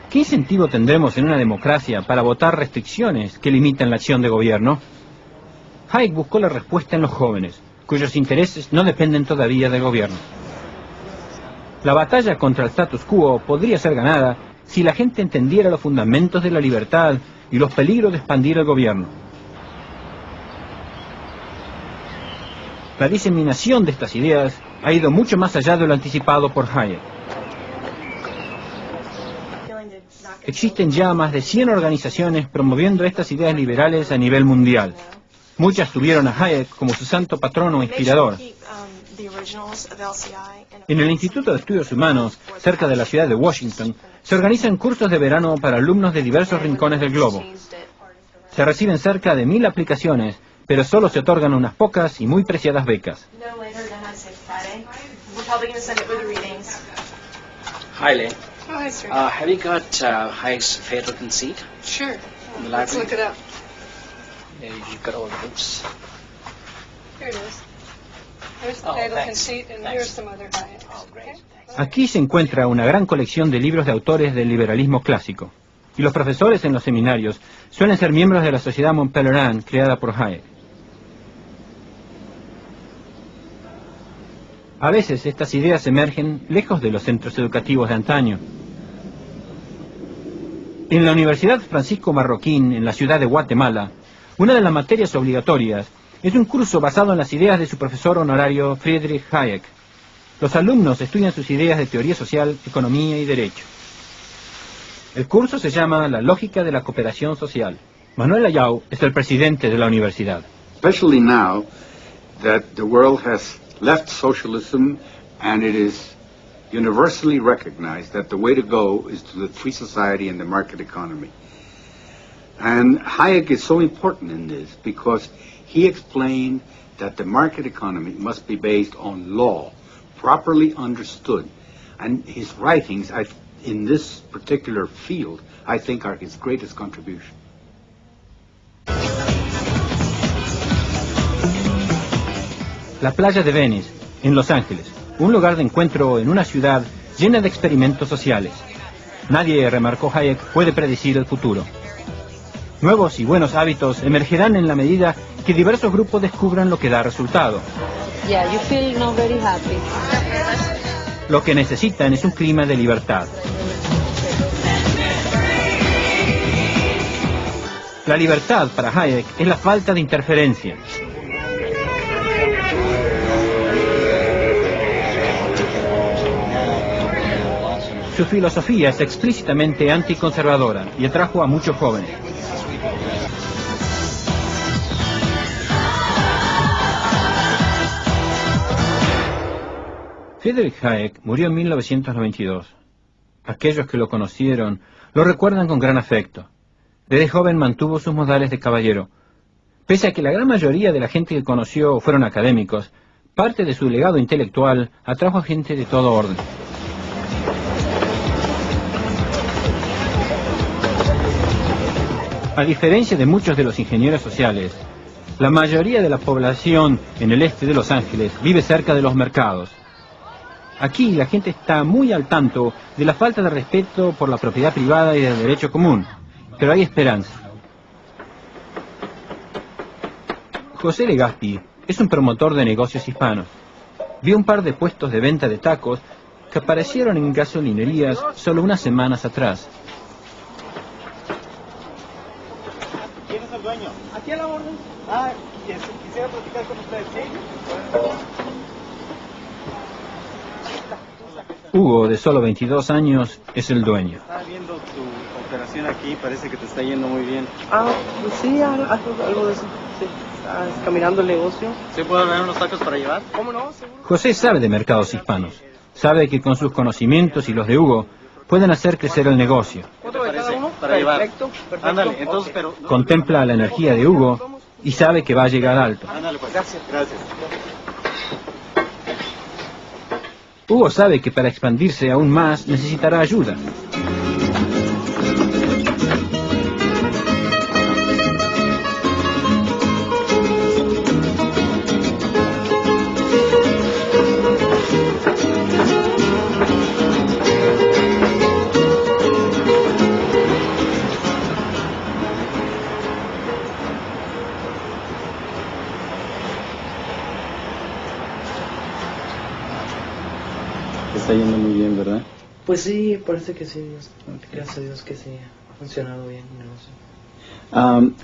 ¿qué incentivo tendremos en una democracia para votar restricciones que limitan la acción de gobierno? Hayek buscó la respuesta en los jóvenes, cuyos intereses no dependen todavía del gobierno. La batalla contra el status quo podría ser ganada si la gente entendiera los fundamentos de la libertad y los peligros de expandir el gobierno. La diseminación de estas ideas ha ido mucho más allá de lo anticipado por Hayek. Existen ya más de 100 organizaciones promoviendo estas ideas liberales a nivel mundial. Muchas tuvieron a Hayek como su santo patrono o inspirador. En el Instituto de Estudios Humanos, cerca de la ciudad de Washington, se organizan cursos de verano para alumnos de diversos rincones del globo. Se reciben cerca de 1000 aplicaciones, pero solo se otorgan unas pocas y muy preciadas becas. Hi, Lynn. Hi, sir. Have you got Hayek's Fatal Conceit? Sure. In the Let's library? look it up. Yeah, you've got all the books. Here it is. There's the Oh, Fatal thanks. Conceit, and Thanks. here's some other Hayek. Oh, great. Aquí se encuentra una gran colección de libros de autores del liberalismo clásico, y los profesores en los seminarios suelen ser miembros de la Sociedad Mont-Pelerin creada por Hayek. A veces estas ideas emergen lejos de los centros educativos de antaño. En la Universidad Francisco Marroquín, en la ciudad de Guatemala, una de las materias obligatorias es un curso basado en las ideas de su profesor honorario Friedrich Hayek. Los alumnos estudian sus ideas de teoría social, economía y derecho. El curso se llama La lógica de la cooperación social. Manuel Ayau es el presidente de la universidad. Especially now that the world has left socialism and it is universally recognized that the way to go is to the free society and the market economy. And Hayek is so important in this because he explained that the market economy must be based on law, properly understood. And his writings in this particular field, I think, are his greatest contribution. La playa de Venice, en Los Ángeles, un lugar de encuentro en una ciudad llena de experimentos sociales. Nadie, remarcó Hayek, puede predecir el futuro. Nuevos y buenos hábitos emergerán en la medida que diversos grupos descubran lo que da resultado. Yeah, you feel not very happy. Lo que necesitan es un clima de libertad. La libertad para Hayek es la falta de interferencia. Su filosofía es explícitamente anticonservadora y atrajo a muchos jóvenes. Friedrich Hayek murió en 1992. Aquellos que lo conocieron lo recuerdan con gran afecto. Desde joven mantuvo sus modales de caballero. Pese a que la gran mayoría de la gente que conoció fueron académicos, parte de su legado intelectual atrajo a gente de todo orden. A diferencia de muchos de los ingenieros sociales, la mayoría de la población en el este de Los Ángeles vive cerca de los mercados. Aquí la gente está muy al tanto de la falta de respeto por la propiedad privada y del derecho común, pero hay esperanza. José Legaspi es un promotor de negocios hispanos. Vio un par de puestos de venta de tacos que aparecieron en gasolinerías solo unas semanas atrás. ¿Quién es el dueño? Aquí a la orden. Quisiera platicar con usted, ¿sí? Hugo, de solo 22 años, es el dueño. Estaba viendo tu operación aquí, parece que te está yendo muy bien. Pues sí, algo de eso. Sí, está caminando el negocio. ¿Sí puedo ordenar unos tacos para llevar? ¿Cómo no? Seguro. José sabe de mercados hispanos. Sabe que con sus conocimientos y los de Hugo pueden hacer crecer el negocio. ¿Otro de cada uno? Para llevar. Perfecto. Ándale, entonces, Okay. pero... Contempla la energía de Hugo y sabe que va a llegar alto. Ándale, pues. Gracias. Gracias. Hugo sabe que para expandirse aún más necesitará ayuda. está yendo muy bien, ¿verdad? Pues sí, parece que sí, Dios. Gracias a Dios que sí, ha funcionado bien el negocio.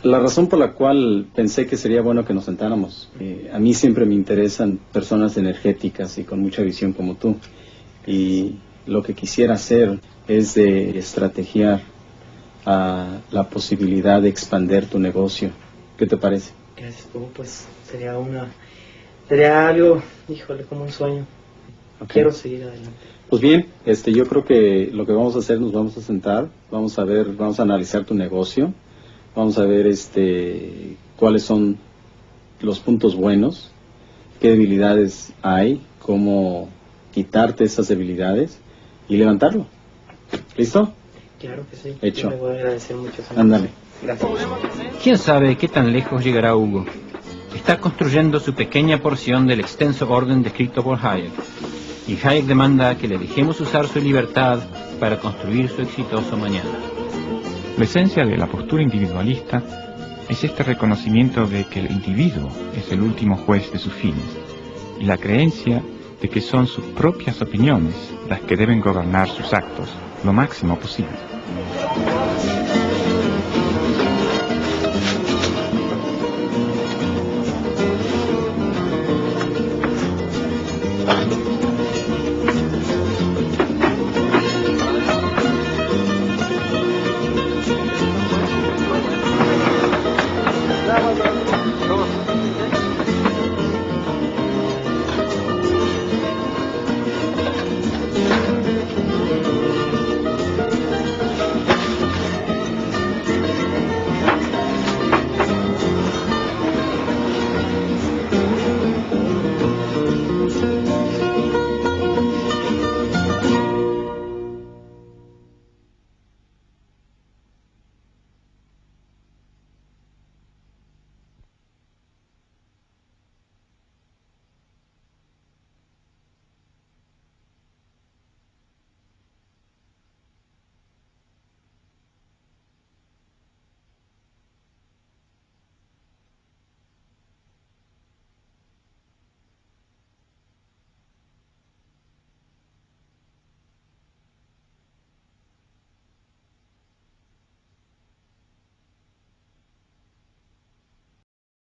La razón por la cual pensé que sería bueno que nos sentáramos, a mí siempre me interesan personas energéticas y con mucha visión como tú, y lo que quisiera hacer es de estrategiar la posibilidad de expandir tu negocio. ¿Qué te parece? Gracias, pues sería algo, híjole, como un sueño. Okay. Quiero seguir adelante. Pues bien, yo creo que lo que vamos a hacer, nos vamos a sentar, vamos a analizar tu negocio, vamos a ver cuáles son los puntos buenos, qué debilidades hay, cómo quitarte esas debilidades y levantarlo. ¿Listo? Claro que sí. Hecho. Yo le voy a agradecer mucho. Ándale. Gracias. ¿Quién sabe qué tan lejos llegará Hugo? Está construyendo su pequeña porción del extenso orden descrito por Hayek. Y Hayek demanda que le dejemos usar su libertad para construir su exitoso mañana. La esencia de la postura individualista es este reconocimiento de que el individuo es el último juez de sus fines y la creencia de que son sus propias opiniones las que deben gobernar sus actos lo máximo posible.